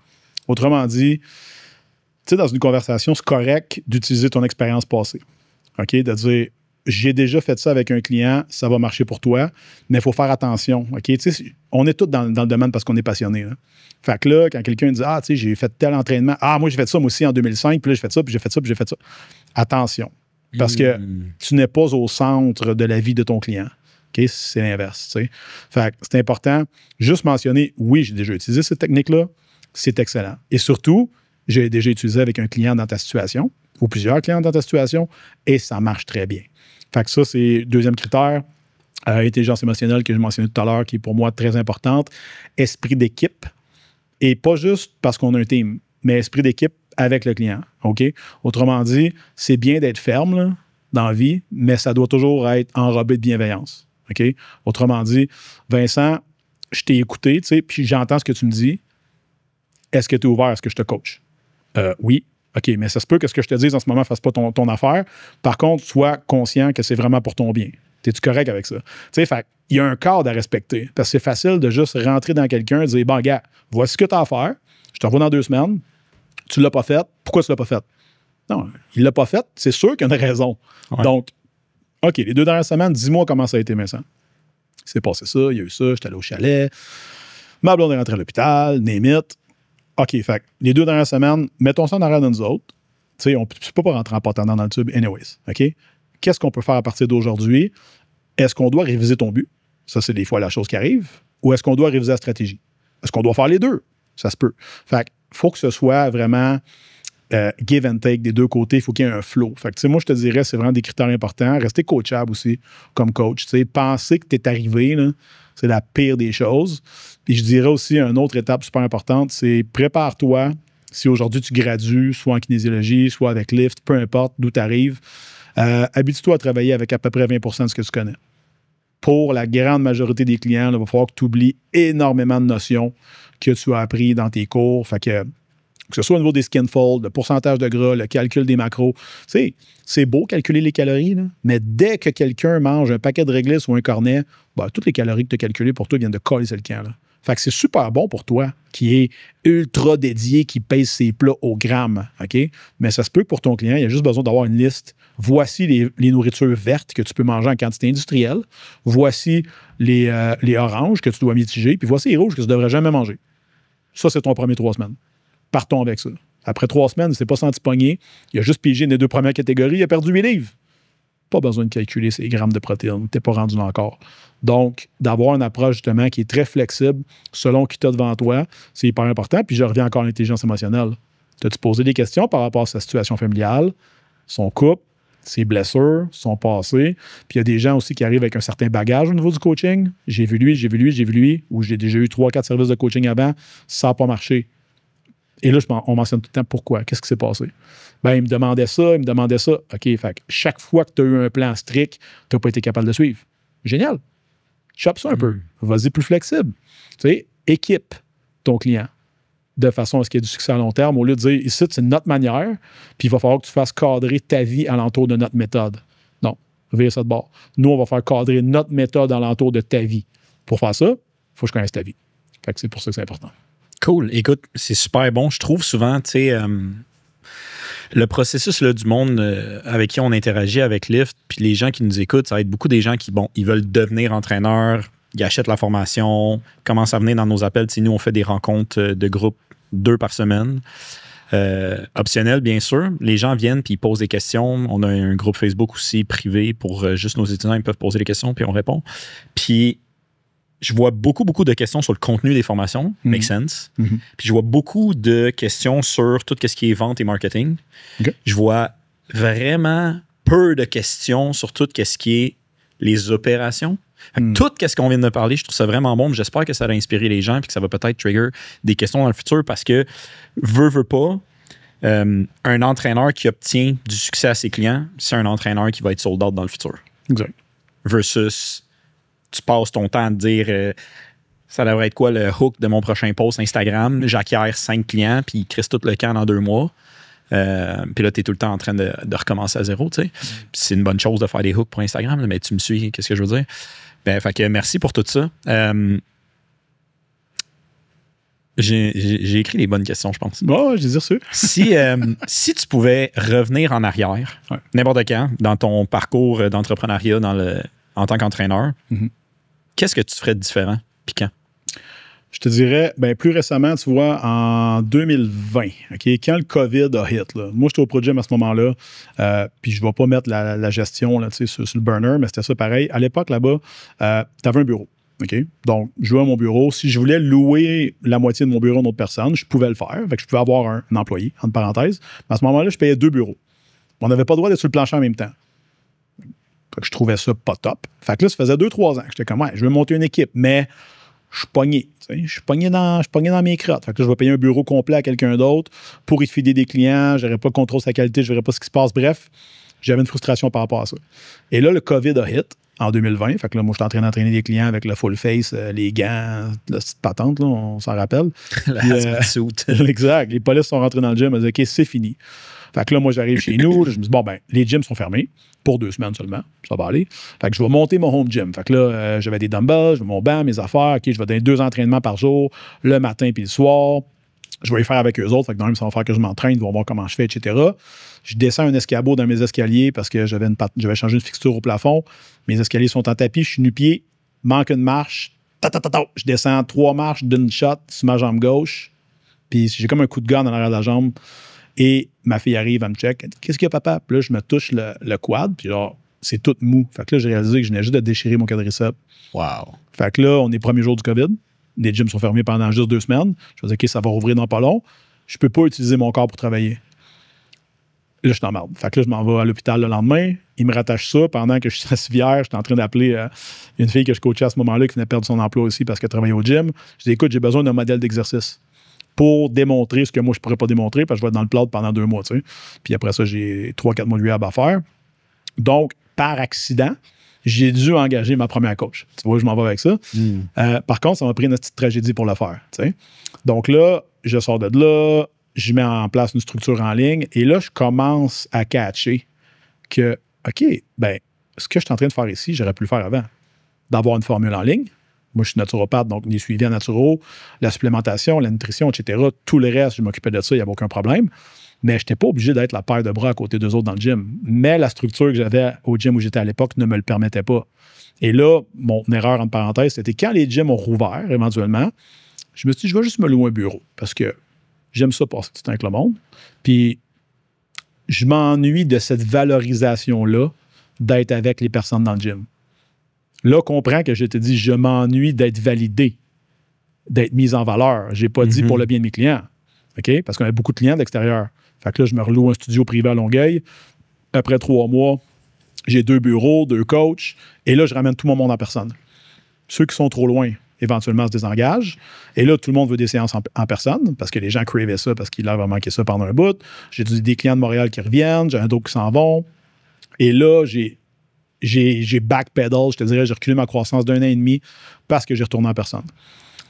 Autrement dit, tu sais, dans une conversation, c'est correct d'utiliser ton expérience passée. OK? De dire, j'ai déjà fait ça avec un client, ça va marcher pour toi, mais il faut faire attention. OK? Tu sais, on est tous dans le domaine parce qu'on est passionné. Là. Fait que là, quand quelqu'un dit, ah, tu sais, j'ai fait tel entraînement, ah, moi, j'ai fait ça, moi aussi, en 2005, puis là, j'ai fait ça, puis j'ai fait ça, puis j'ai fait ça. Attention. Parce que tu n'es pas au centre de la vie de ton client. OK? C'est l'inverse. Tu sais. Fait que c'est important. Juste mentionner, oui, j'ai déjà utilisé cette technique-là, c'est excellent. Et surtout, j'ai déjà utilisé avec un client dans ta situation, ou plusieurs clients dans ta situation, et ça marche très bien. Fait que ça, c'est le deuxième critère. Intelligence émotionnelle que je mentionnais tout à l'heure, qui est pour moi très importante. Esprit d'équipe. Et pas juste parce qu'on a un team, mais esprit d'équipe avec le client. OK? Autrement dit, c'est bien d'être ferme, là, dans la vie, mais ça doit toujours être enrobé de bienveillance. OK? Autrement dit, Vincent, je t'ai écouté, tu sais, puis j'entends ce que tu me dis. Est-ce que tu es ouvert à ce que je te coach? Oui. OK, mais ça se peut que ce que je te dise en ce moment ne fasse pas ton affaire. Par contre, sois conscient que c'est vraiment pour ton bien. Es-tu correct avec ça? Tu sais, fait il y a un cadre à respecter. Parce que c'est facile de juste rentrer dans quelqu'un et dire, bon, gars, voici ce que tu as à faire. Je te revois dans 2 semaines. Tu ne l'as pas fait. Pourquoi tu ne l'as pas fait? Non, il ne l'a pas fait. C'est sûr qu'il y a une raison. Ouais. Donc, OK, les 2 dernières semaines, dis-moi comment ça a été, Vincent. Il s'est passé ça, il y a eu ça, j'étais allé au chalet. Ma blonde est rentrée à l'hôpital, name it. OK, fait les 2 dernières semaines, mettons ça en arrière de nous autres. Tu sais, on ne peut pas rentrer en partant dans le tube anyways. OK? Qu'est-ce qu'on peut faire à partir d'aujourd'hui? Est-ce qu'on doit réviser ton but? Ça, c'est des fois la chose qui arrive. Ou est-ce qu'on doit réviser la stratégie? Est-ce qu'on doit faire les deux? Ça se peut. Fait qu'il faut que ce soit vraiment give and take des deux côtés. Il faut qu'il y ait un flow. Fait que, moi, je te dirais, c'est vraiment des critères importants. Rester coachable aussi, comme coach. T'sais, penser que tu es arrivé, là, c'est la pire des choses. Puis je dirais aussi, une autre étape super importante, c'est prépare-toi. Si aujourd'hui tu gradues, soit en kinésiologie, soit avec Lift, peu importe d'où tu arrives, habitue-toi à travailler avec à peu près 20 % de ce que tu connais. Pour la grande majorité des clients, il va falloir que tu oublies énormément de notions que tu as appris dans tes cours. Fait que ce soit au niveau des skin folds, le pourcentage de gras, le calcul des macros. C'est beau calculer les calories, là, mais dès que quelqu'un mange un paquet de réglisse ou un cornet, toutes les calories que tu as calculées pour toi viennent de coller sur le camp. Là. Fait que c'est super bon pour toi, qui est ultra dédié, qui pèse ses plats au gramme. OK? Mais ça se peut que pour ton client, il a juste besoin d'avoir une liste. Voici les nourritures vertes que tu peux manger en quantité industrielle. Voici les oranges que tu dois mitiger. Puis voici les rouges que tu ne devrais jamais manger. Ça, c'est ton premier 3 semaines. Partons avec ça. Après 3 semaines, il ne s'est pas senti pogné. Il a juste pigé les 2 premières catégories. Il a perdu 8 livres. Pas besoin de calculer ces grammes de protéines. Tu n'es pas rendu là encore. Donc, d'avoir une approche justement qui est très flexible selon qui tu as devant toi, c'est hyper important. Puis je reviens encore à l'intelligence émotionnelle. T'as-tu posé des questions par rapport à sa situation familiale, son couple, ses blessures, son passé? Puis il y a des gens aussi qui arrivent avec un certain bagage au niveau du coaching. J'ai vu lui, ou j'ai déjà eu 3-4 services de coaching avant, ça n'a pas marché. Et là, on mentionne tout le temps pourquoi. Qu'est-ce qui s'est passé? Il me demandait ça. OK, fait que chaque fois que tu as eu un plan strict, tu n'as pas été capable de suivre. Génial. Chope ça un peu. Vas-y plus flexible. Tu sais, équipe ton client de façon à ce qu'il y ait du succès à long terme. Au lieu de dire, ici, c'est notre manière, puis il va falloir que tu fasses cadrer ta vie alentour de notre méthode. Non, vire ça de bord. Nous, on va faire cadrer notre méthode alentour de ta vie. Pour faire ça, il faut que je connaisse ta vie. Fait que c'est pour ça que c'est important. Cool. Écoute, c'est super bon. Je trouve souvent, tu sais, le processus là, du monde avec qui on interagit avec Lift, puis les gens qui nous écoutent, ça va être beaucoup des gens qui, ils veulent devenir entraîneurs, ils achètent la formation, commencent à venir dans nos appels. Nous, on fait des rencontres de groupe 2 par semaine. Optionnel, bien sûr. Les gens viennent puis ils posent des questions. On a un groupe Facebook aussi privé pour juste nos étudiants. Ils peuvent poser des questions puis on répond. Puis je vois beaucoup de questions sur le contenu des formations. Make sense. Puis je vois beaucoup de questions sur tout ce qui est vente et marketing. Okay. Je vois vraiment peu de questions sur tout ce qui est les opérations. Tout ce qu'on vient de parler, je trouve ça vraiment bon. J'espère que ça va inspirer les gens et que ça va peut-être trigger des questions dans le futur parce que, veut pas, un entraîneur qui obtient du succès à ses clients, c'est un entraîneur qui va être sold out dans le futur. Exact. Versus, tu passes ton temps à te dire ça devrait être quoi le hook de mon prochain post Instagram? J'acquiers 5 clients puis ils crissent tout le camp dans 2 mois. Puis là, tu es tout le temps en train de recommencer à zéro. Puis c'est une bonne chose de faire des hooks pour Instagram, mais tu me suis, qu'est-ce que je veux dire? Fait que merci pour tout ça. J'ai écrit les bonnes questions, je pense. Bon, j'ai dit sûr. Si tu pouvais revenir en arrière, n'importe quand, dans ton parcours d'entrepreneuriat en tant qu'entraîneur, qu'est-ce que tu ferais de différent? Puis quand? Je te dirais, plus récemment, tu vois, en 2020, okay, quand le COVID a hit, là, moi, j'étais au Pro Gym à ce moment-là, puis je ne vais pas mettre la gestion là, sur le burner, mais c'était ça pareil. À l'époque, là-bas, tu avais un bureau. Okay? Donc, je jouais à mon bureau. Si je voulais louer la moitié de mon bureau à une autre personne, je pouvais le faire. Fait que je pouvais avoir un employé, entre parenthèses. Mais à ce moment-là, je payais 2 bureaux. On n'avait pas le droit d'être sur le plancher en même temps. Fait que je trouvais ça pas top. Fait que là, ça faisait 2-3 ans que j'étais comme, je veux monter une équipe, mais je suis pogné. Je suis pogné dans mes crottes. Fait que là, je vais payer un bureau complet à quelqu'un d'autre pour y filer des clients. Je n'aurai pas le contrôle de sa qualité, je ne verrai pas ce qui se passe. Bref, J'avais une frustration par rapport à ça. Et là, le COVID a hit en 2020. Fait que là, moi, je suis en train d'entraîner des clients avec le full face, les gants, la petite patente, là, on s'en rappelle. La suit. Exact. Les polices sont rentrés dans le gym, elles ont dit, OK, c'est fini. Fait que là, moi, j'arrive chez nous, je me dis, bon, ben, les gyms sont fermés pour 2 semaines seulement. Ça va aller. Fait que je vais monter mon home gym. Fait que là, j'avais des dumbbells, j'avais mon banc, mes affaires. OK, je vais donner 2 entraînements par jour, le matin puis le soir. Je vais y faire avec eux autres. Fait que dans le même, ça va faire que je m'entraîne, ils vont voir comment je fais, etc. Je descends un escabeau dans mes escaliers parce que j'avais changé une fixture au plafond. Mes escaliers sont en tapis, je suis nu-pied, manque une marche. Je descends 3 marches d'une shot sur ma jambe gauche. Puis j'ai comme un coup de gants dans l'arrière de la jambe. Et ma fille arrive, elle me check. Qu'est-ce qu'il y a, papa? Puis là, je me touche le quad. Puis genre, c'est tout mou. Fait que là, j'ai réalisé que je venais juste de déchirer mon quadriceps. Wow. Fait que là, on est premier jour du COVID. Les gyms sont fermés pendant juste 2 semaines. Je me dis, OK, ça va rouvrir dans pas long. Je peux pas utiliser mon corps pour travailler. Là, je t'emmerde. Fait que là, je m'en vais à l'hôpital le lendemain. Ils me rattachent ça pendant que je suis à Civière. J'étais en train d'appeler une fille que je coachais à ce moment-là qui venait perdre son emploi aussi parce qu'elle travaillait au gym. Je dis, écoute, j'ai besoin d'un modèle d'exercice pour démontrer ce que moi, je pourrais pas démontrer parce que je vais être dans le cloud pendant 2 mois, tu sais. Puis après ça, j'ai 3-4 mois de rehab à faire. Donc, par accident, j'ai dû engager ma première coach. Tu vois, je m'en vais avec ça. Par contre, ça m'a pris une petite tragédie pour le faire, tu sais. Donc là, je sors de là, je mets en place une structure en ligne et là, je commence à catcher que, OK, ben, ce que je suis en train de faire ici, j'aurais pu le faire avant. D'avoir une formule en ligne. Moi, je suis naturopathe, donc les suivis en naturo, la supplémentation, la nutrition, etc. Tout le reste, je m'occupais de ça, il n'y avait aucun problème. Mais je n'étais pas obligé d'être la paire de bras à côté d'eux autres dans le gym. Mais la structure que j'avais au gym où j'étais à l'époque ne me le permettait pas. Et là, mon erreur, entre parenthèses, c'était quand les gyms ont rouvert, éventuellement, je me suis dit, je vais juste me louer un bureau parce que j'aime ça passer du temps avec le monde. Puis, je m'ennuie de cette valorisation-là d'être avec les personnes dans le gym. Là, comprends que je te dis, je m'ennuie d'être validé, d'être mis en valeur. Je n'ai pas dit pour le bien de mes clients. OK? Parce qu'on a beaucoup de clients d'extérieur. Fait que là, je me reloue un studio privé à Longueuil. Après 3 mois, j'ai 2 bureaux, 2 coachs. Et là, je ramène tout mon monde en personne. Ceux qui sont trop loin, éventuellement, se désengagent. Et là, tout le monde veut des séances en personne parce que les gens cravaient ça parce qu'il leur a manqué ça pendant un bout. J'ai des clients de Montréal qui reviennent. J'en ai d'autres qui s'en vont. Et là, j'ai backpedal, je te dirais, j'ai reculé ma croissance d'1 an et demi parce que j'ai retourné en personne.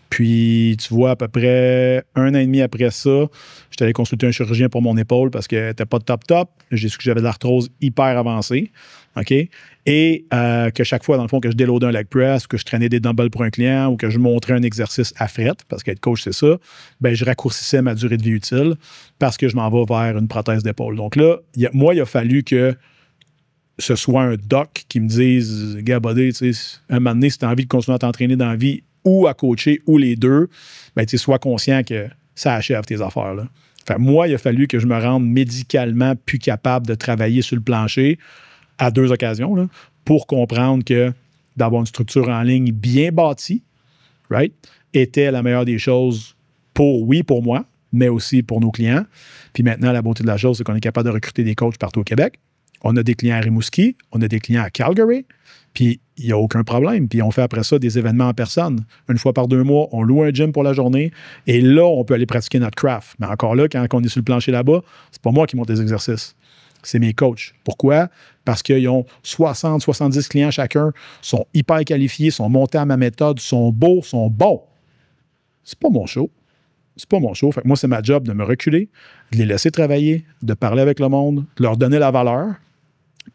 Puis, tu vois, à peu près 1 an et demi après ça, j'étais allé consulter un chirurgien pour mon épaule parce qu'elle n'était pas top. J'ai su que j'avais de l'arthrose hyper avancée. OK? Et que chaque fois, dans le fond, que je déloadais un leg press, que je traînais des dumbbells pour un client ou que je montrais un exercice à fret, parce qu'être coach, c'est ça, ben je raccourcissais ma durée de vie utile parce que je m'en vais vers une prothèse d'épaule. Donc là, moi, il a fallu que ce soit un doc qui me dise, gars, buddy, tu sais, un moment donné, si tu as envie de continuer à t'entraîner dans la vie ou à coacher ou les deux, ben, tu sais, sois conscient que ça achève tes affaires, là. Fait, moi, il a fallu que je me rende médicalement plus capable de travailler sur le plancher à 2 occasions, là, pour comprendre que d'avoir une structure en ligne bien bâtie, right, était la meilleure des choses pour moi, mais aussi pour nos clients. Puis maintenant, la beauté de la chose, c'est qu'on est capable de recruter des coachs partout au Québec. On a des clients à Rimouski, on a des clients à Calgary, puis il n'y a aucun problème. Puis on fait après ça des événements en personne. 1 fois par 2 mois, on loue un gym pour la journée et là, on peut aller pratiquer notre craft. Mais encore là, quand on est sur le plancher là-bas, c'est pas moi qui monte les exercices. C'est mes coachs. Pourquoi? Parce qu'ils ont 60, 70 clients chacun, sont hyper qualifiés, sont montés à ma méthode, sont beaux, sont bons. C'est pas mon show. C'est pas mon show. Fait que moi, c'est ma job de me reculer, de les laisser travailler, de parler avec le monde, de leur donner la valeur,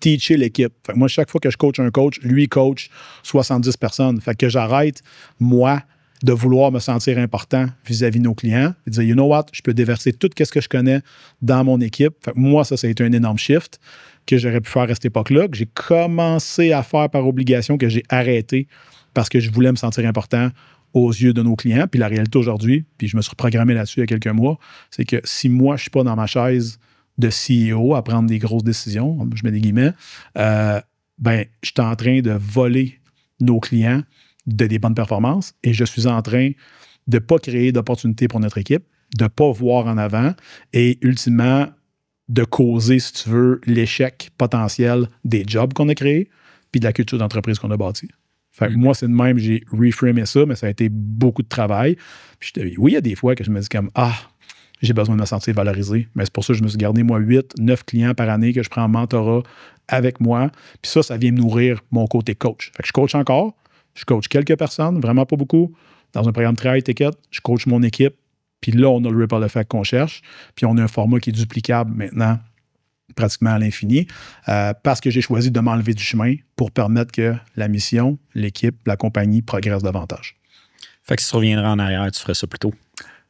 teacher l'équipe. Fait que moi, chaque fois que je coach un coach, lui coach 70 personnes. Fait que j'arrête, moi, de vouloir me sentir important vis-à-vis de nos clients et de dire, you know what, je peux déverser tout ce que je connais dans mon équipe. Fait que moi, ça a été un énorme shift que j'aurais pu faire à cette époque-là, que j'ai commencé à faire par obligation, que j'ai arrêté parce que je voulais me sentir important aux yeux de nos clients. Puis la réalité aujourd'hui, puis je me suis reprogrammé là-dessus il y a quelques mois, c'est que si moi, je ne suis pas dans ma chaise de CEO à prendre des grosses décisions, je mets des guillemets, ben, je suis en train de voler nos clients de des bonnes performances et je suis en train de ne pas créer d'opportunités pour notre équipe, de ne pas voir en avant et ultimement de causer, si tu veux, l'échec potentiel des jobs qu'on a créés puis de la culture d'entreprise qu'on a bâtie. Fait que moi, c'est de même, j'ai reframé ça, mais ça a été beaucoup de travail. Puis oui, il y a des fois que je me dis comme, j'ai besoin de me sentir valorisé. Mais c'est pour ça que je me suis gardé, moi, 8, 9 clients par année que je prends en mentorat avec moi. Puis ça vient me nourrir mon côté coach. Fait que je coach encore. Je coach quelques personnes, vraiment pas beaucoup. Dans un programme très high ticket, je coach mon équipe. Puis là, on a le ripple effect qu'on cherche. Puis on a un format qui est duplicable maintenant, pratiquement à l'infini, parce que j'ai choisi de m'enlever du chemin pour permettre que la mission, l'équipe, la compagnie progresse davantage. Fait que si tu reviendrais en arrière, tu ferais ça plus tôt.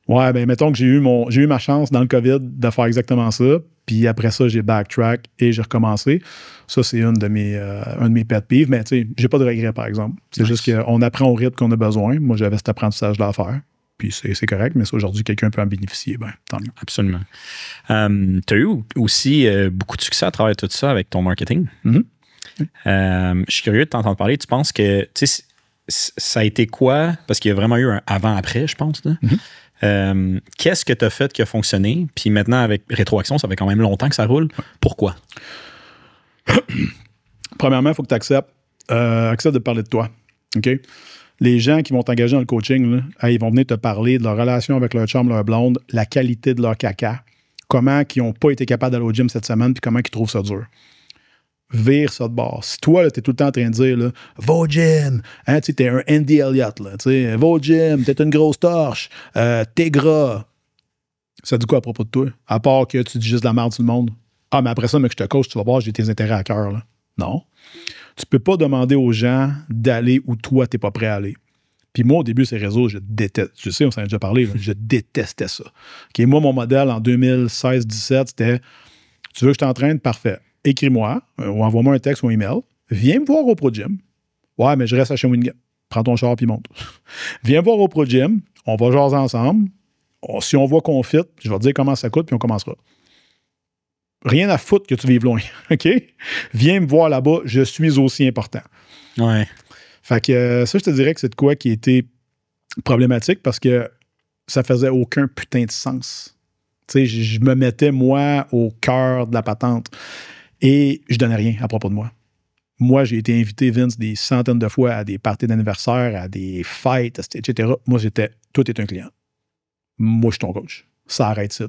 Ouais, ben mettons que j'ai eu ma chance dans le COVID de faire exactement ça. Puis après ça, j'ai backtrack et j'ai recommencé. Ça, c'est un de mes pet peeves. Mais tu sais, j'ai pas de regrets, par exemple. C'est juste qu'on apprend au rythme qu'on a besoin. Moi, j'avais cet apprentissage-là à faire. Puis c'est correct, mais si aujourd'hui, quelqu'un peut en bénéficier, ben tant mieux. Absolument. Tu as eu aussi beaucoup de succès à travers tout ça avec ton marketing. Mm-hmm. Je suis curieux de t'entendre parler. Tu penses que ça a été quoi? Parce qu'il y a vraiment eu un avant-après, je pense. Là. Mm-hmm. Qu'est-ce que tu as fait qui a fonctionné? Puis maintenant, avec Rétroaction, ça fait quand même longtemps que ça roule. Pourquoi? Premièrement, il faut que tu acceptes de parler de toi. OK? Les gens qui vont t'engager dans le coaching, là, ils vont venir te parler de leur relation avec leur chum, leur blonde, la qualité de leur caca, comment ils n'ont pas été capables d'aller au gym cette semaine, puis comment ils trouvent ça dur. Vire ça de bord. Si toi, tu es tout le temps en train de dire là, va au gym, hein, tu es un Andy Elliott, là, va au gym, t'es une grosse torche, t'es gras. Ça dit quoi à propos de toi? À part que tu dis juste de la merde sur le monde. Ah, mais après ça, mais que je te coach, tu vas voir, j'ai tes intérêts à cœur. Là. Non. Tu peux pas demander aux gens d'aller où toi, t'es pas prêt à aller. Puis moi, au début, ces réseaux, je déteste. Je sais, on s'en a déjà parlé, là, je détestais ça. Okay, moi, mon modèle en 2016-17, c'était tu veux que je t'entraîne? Parfait. Écris-moi ou envoie-moi un texte ou un email. Viens me voir au Pro Gym. Ouais, mais je reste à Shawinigan. Prends ton char puis monte. Viens me voir au Pro Gym. On va jaser ensemble. Si on voit qu'on fit, je vais te dire comment ça coûte puis on commencera. Rien à foutre que tu vives loin. OK? Viens me voir là-bas. Je suis aussi important. Ouais. Fait que ça, je te dirais que c'est de quoi qui était problématique parce que ça faisait aucun putain de sens. Tu sais, je me mettais, moi, au cœur de la patente et je donnais rien à propos de moi. Moi, j'ai été invité, Vince, des centaines de fois à des parties d'anniversaire, à des fêtes, etc. Moi, toi, t'es un client. Moi, je suis ton coach. Ça arrête ça.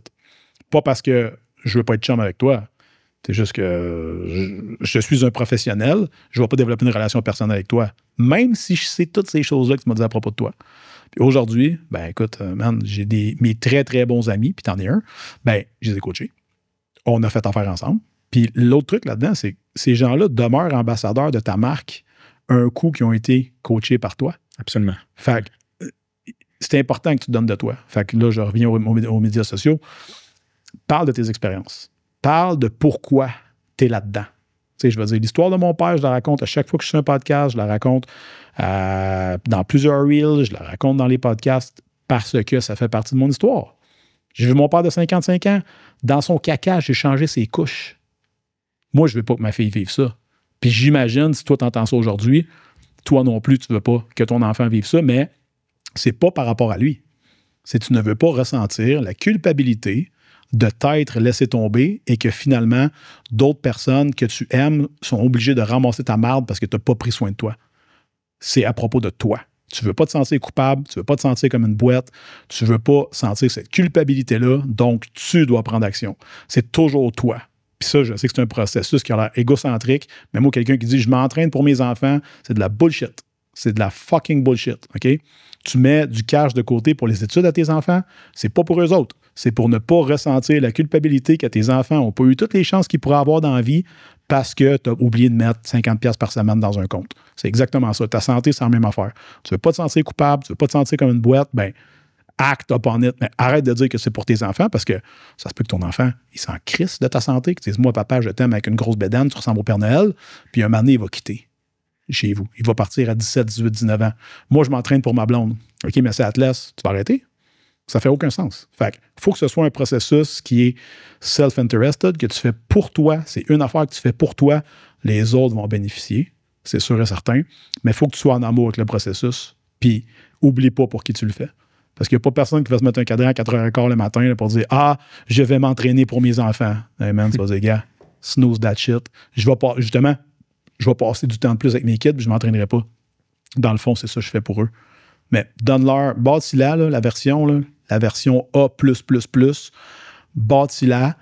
Pas parce que je veux pas être chum avec toi. C'est juste que je suis un professionnel, je ne vais pas développer une relation personnelle avec toi, même si je sais toutes ces choses-là que tu m'as dit à propos de toi. Puis aujourd'hui, ben écoute, man, j'ai mes très, très bons amis, puis t'en es un, ben, je les ai coachés. On a fait affaire ensemble. Puis l'autre truc là-dedans, c'est que ces gens-là demeurent ambassadeurs de ta marque un coup qui ont été coachés par toi. Absolument. Fait que c'est important que tu donnes de toi. Fait que là, je reviens aux médias sociaux. Parle de tes expériences. Parle de pourquoi tu es là-dedans. Tu sais, je veux dire, l'histoire de mon père, je la raconte à chaque fois que je fais un podcast, je la raconte dans plusieurs reels, je la raconte dans les podcasts parce que ça fait partie de mon histoire. J'ai vu mon père de 55 ans, dans son caca, j'ai changé ses couches. Moi, je ne veux pas que ma fille vive ça. Puis j'imagine, si toi, tu entends ça aujourd'hui, toi non plus, tu ne veux pas que ton enfant vive ça, mais c'est pas par rapport à lui. C'est que tu ne veux pas ressentir la culpabilité de t'être laissé tomber et que finalement, d'autres personnes que tu aimes sont obligées de ramasser ta marde parce que tu n'as pas pris soin de toi. C'est à propos de toi. Tu ne veux pas te sentir coupable, tu ne veux pas te sentir comme une boîte, tu ne veux pas sentir cette culpabilité-là, donc tu dois prendre action. C'est toujours toi. Puis ça, je sais que c'est un processus qui a l'air égocentrique, mais moi, quelqu'un qui dit « je m'entraîne pour mes enfants », c'est de la bullshit. C'est de la fucking bullshit, OK? Tu mets du cash de côté pour les études à tes enfants, c'est pas pour eux autres. C'est pour ne pas ressentir la culpabilité que tes enfants n'ont pas eu toutes les chances qu'ils pourraient avoir dans la vie parce que tu as oublié de mettre 50$ par semaine dans un compte. C'est exactement ça. Ta santé, c'est la même affaire. Tu ne veux pas te sentir coupable, tu ne veux pas te sentir comme une boîte, ben act upon it. Mais arrête de dire que c'est pour tes enfants parce que ça se peut que ton enfant, il s'en crisse de ta santé, que tu dises « moi, papa, je t'aime avec une grosse bédane, tu ressembles au Père Noël », puis un moment donné, il va quitter chez vous. Il va partir à 17, 18, 19 ans. Moi, je m'entraîne pour ma blonde. OK, mais si elle te laisse, tu vas arrêter? Ça fait aucun sens. Fait qu'il faut que ce soit un processus qui est self-interested, que tu fais pour toi. C'est une affaire que tu fais pour toi. Les autres vont bénéficier, c'est sûr et certain. Mais il faut que tu sois en amour avec le processus. Puis, oublie pas pour qui tu le fais. Parce qu'il n'y a pas personne qui va se mettre un cadran à 4h15 le matin là, pour dire « Ah, je vais m'entraîner pour mes enfants. » Hey man, tu vas dire « Gars, snooze that shit. » Je vais passer du temps de plus avec mes kids, puis je ne m'entraînerai pas. Dans le fond, c'est ça que je fais pour eux. Mais donne-leur, bâtis-la, la version, là, la version A++, bâtis-la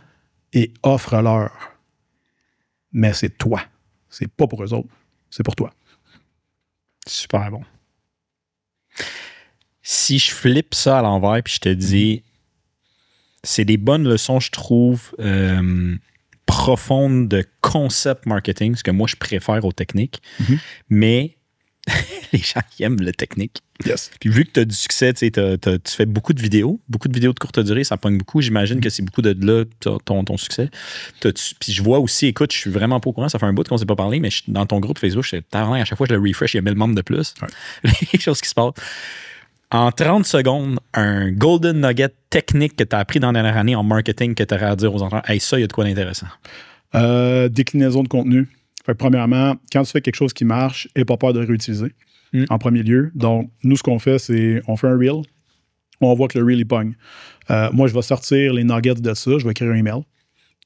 et offre-leur. Mais c'est toi. C'est pas pour eux autres. C'est pour toi. Super bon. Si je flippe ça à l'envers puis je te dis, c'est des bonnes leçons, je trouve, profondes de concept marketing, ce que moi, je préfère aux techniques. Mais les gens qui aiment le technique. Yes. Puis vu que tu as du succès, tu fais beaucoup de vidéos de courte durée, ça pogne beaucoup. J'imagine que c'est beaucoup de là ton succès. Puis je vois aussi, écoute, je suis vraiment pas au courant, ça fait un bout qu'on ne s'est pas parlé, mais dans ton groupe Facebook, à chaque fois que je le refresh, il y a 1000 membres de plus. Ouais. Il y a quelque chose qui se passe. En 30 secondes, un golden nugget technique que tu as appris dans la dernière année en marketing que tu aurais à dire aux enfants, hey, ça, il y a de quoi d'intéressant? Déclinaison de contenu. Fait que premièrement, quand tu fais quelque chose qui marche, n'aie pas peur de réutiliser en premier lieu. Donc, nous, ce qu'on fait, c'est on fait un reel, on voit que le reel, il pogne. Moi, je vais sortir les nuggets de ça, je vais écrire un email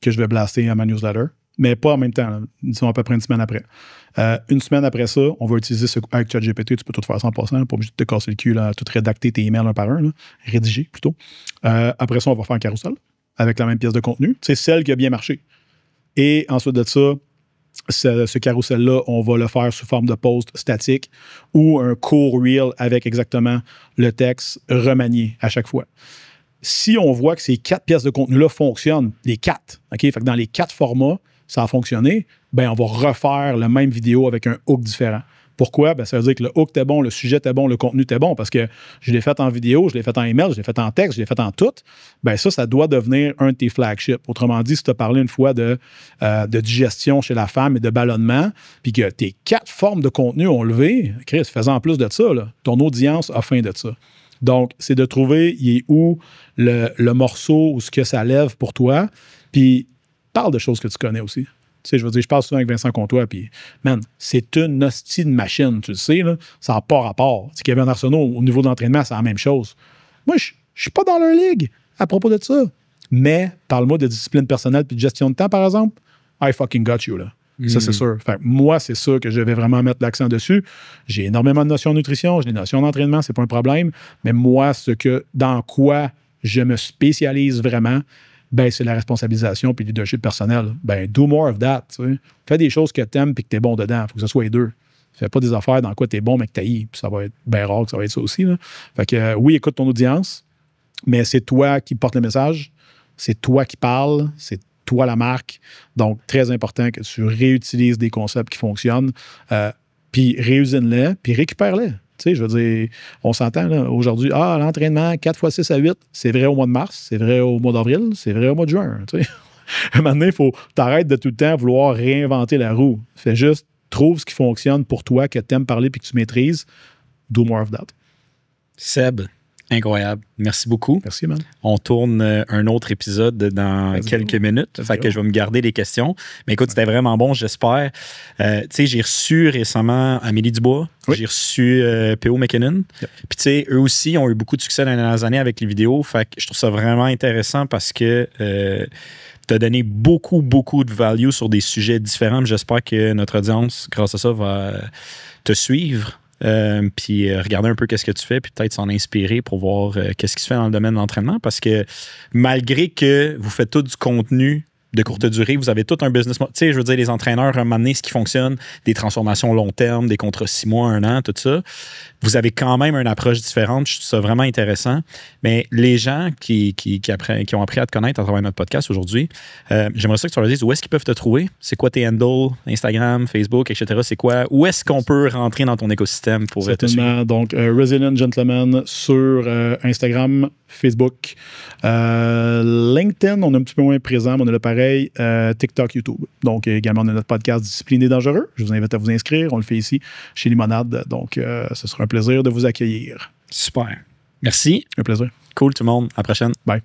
que je vais blaster à ma newsletter, mais pas en même temps, là, disons à peu près une semaine après. Une semaine après ça, on va utiliser avec ChatGPT, tu peux tout faire 100%, pas obligé de te casser le cul, là, tout rédacter tes emails un par un, là, rédiger plutôt. Après ça, on va faire un carousel avec la même pièce de contenu. C'est celle qui a bien marché. Et ensuite de ça, ce carrousel-là, on va le faire sous forme de post statique ou un court reel avec exactement le texte remanié à chaque fois. Si on voit que ces 4 pièces de contenu-là fonctionnent, les 4, OK? Fait que dans les 4 formats, ça a fonctionné, ben on va refaire la même vidéo avec un hook différent. Pourquoi? Ben, ça veut dire que le hook était bon, le sujet était bon, le contenu était bon, parce que je l'ai fait en vidéo, je l'ai fait en email, je l'ai fait en texte, je l'ai fait en tout. Ben ça doit devenir un de tes flagships. Autrement dit, si tu as parlé une fois de digestion chez la femme et de ballonnement, puis que tes 4 formes de contenu ont levé, Chris, faisant en plus de ça, là, ton audience a faim de ça. Donc, c'est de trouver il est où le morceau ou ce que ça lève pour toi, puis parle de choses que tu connais aussi. Tu sais, je veux dire, je parle souvent avec Vincent Comtois, puis, man, c'est une hostie de machine, tu le sais, là, ça n'a pas rapport. Tu sais, Kevin Arsenault, au niveau d'entraînement, c'est la même chose. Moi, je ne suis pas dans leur ligue à propos de ça. Mais, parle-moi de discipline personnelle puis de gestion de temps, par exemple, I fucking got you, là. Ça, c'est sûr. Fait, moi, c'est sûr que je vais vraiment mettre l'accent dessus. J'ai énormément de notions de nutrition, j'ai des notions d'entraînement, c'est pas un problème. Mais moi, dans quoi je me spécialise vraiment, ben, c'est la responsabilisation puis le leadership personnel. Ben, do more of that. Tu sais. Fais des choses que tu aimes et que tu es bon dedans. Il faut que ce soit les deux. Fais pas des affaires dans quoi tu es bon mais que tu haïs. Ça va être bien rare que ça va être ça aussi. Là. Fait que oui, écoute ton audience, mais c'est toi qui porte le message. C'est toi qui parles. C'est toi la marque. Donc, très important que tu réutilises des concepts qui fonctionnent. Puis réusine-les, puis récupère-les. Tu sais, je veux dire, on s'entend là, aujourd'hui, l'entraînement 4 x 6 à 8, c'est vrai au mois de mars, c'est vrai au mois d'avril, c'est vrai au mois de juin. Tu sais. À un moment donné, il faut t'arrêter de tout le temps vouloir réinventer la roue. Fais juste, trouve ce qui fonctionne pour toi, que tu aimes parler puis que tu maîtrises. Do more of that. Seb, incroyable. Merci beaucoup. Merci, man. On tourne un autre épisode dans quelques minutes. Fait que je vais me garder les questions. Mais écoute, c'était vraiment bon, j'espère. Tu sais, j'ai reçu récemment Amélie Dubois. Oui. J'ai reçu P.O. McKinnon. Yep. Puis tu sais, eux aussi ont eu beaucoup de succès dans les dernières années avec les vidéos. Fait que je trouve ça vraiment intéressant parce que tu as donné beaucoup, beaucoup de value sur des sujets différents. J'espère que notre audience, grâce à ça, va te suivre. Puis regarder un peu qu'est-ce que tu fais, puis peut-être s'en inspirer pour voir qu'est-ce qui se fait dans le domaine de l'entraînement, parce que malgré que vous faites tout du contenu de courte durée, vous avez tout un business. Tu sais, je veux dire, les entraîneurs, à un moment donné, ce qui fonctionne, des transformations long terme, des contrats 6 mois, 1 an, tout ça, vous avez quand même une approche différente. Je trouve ça vraiment intéressant. Mais les gens qui ont appris à te connaître à travers notre podcast aujourd'hui, j'aimerais ça que tu leur dises où est-ce qu'ils peuvent te trouver? C'est quoi tes handles, Instagram, Facebook, etc.? C'est quoi? Où est-ce qu'on peut rentrer dans ton écosystème pour te suivre? Donc, Resilient Gentleman sur Instagram, Facebook, LinkedIn, on est un petit peu moins présent, mais on a le pareil, TikTok, YouTube. Donc, également, on a notre podcast Discipliné Dangereux. Je vous invite à vous inscrire. On le fait ici chez Limonade. Donc, ce sera un plaisir de vous accueillir. Super. Merci. Un plaisir. Cool, tout le monde. À la prochaine. Bye.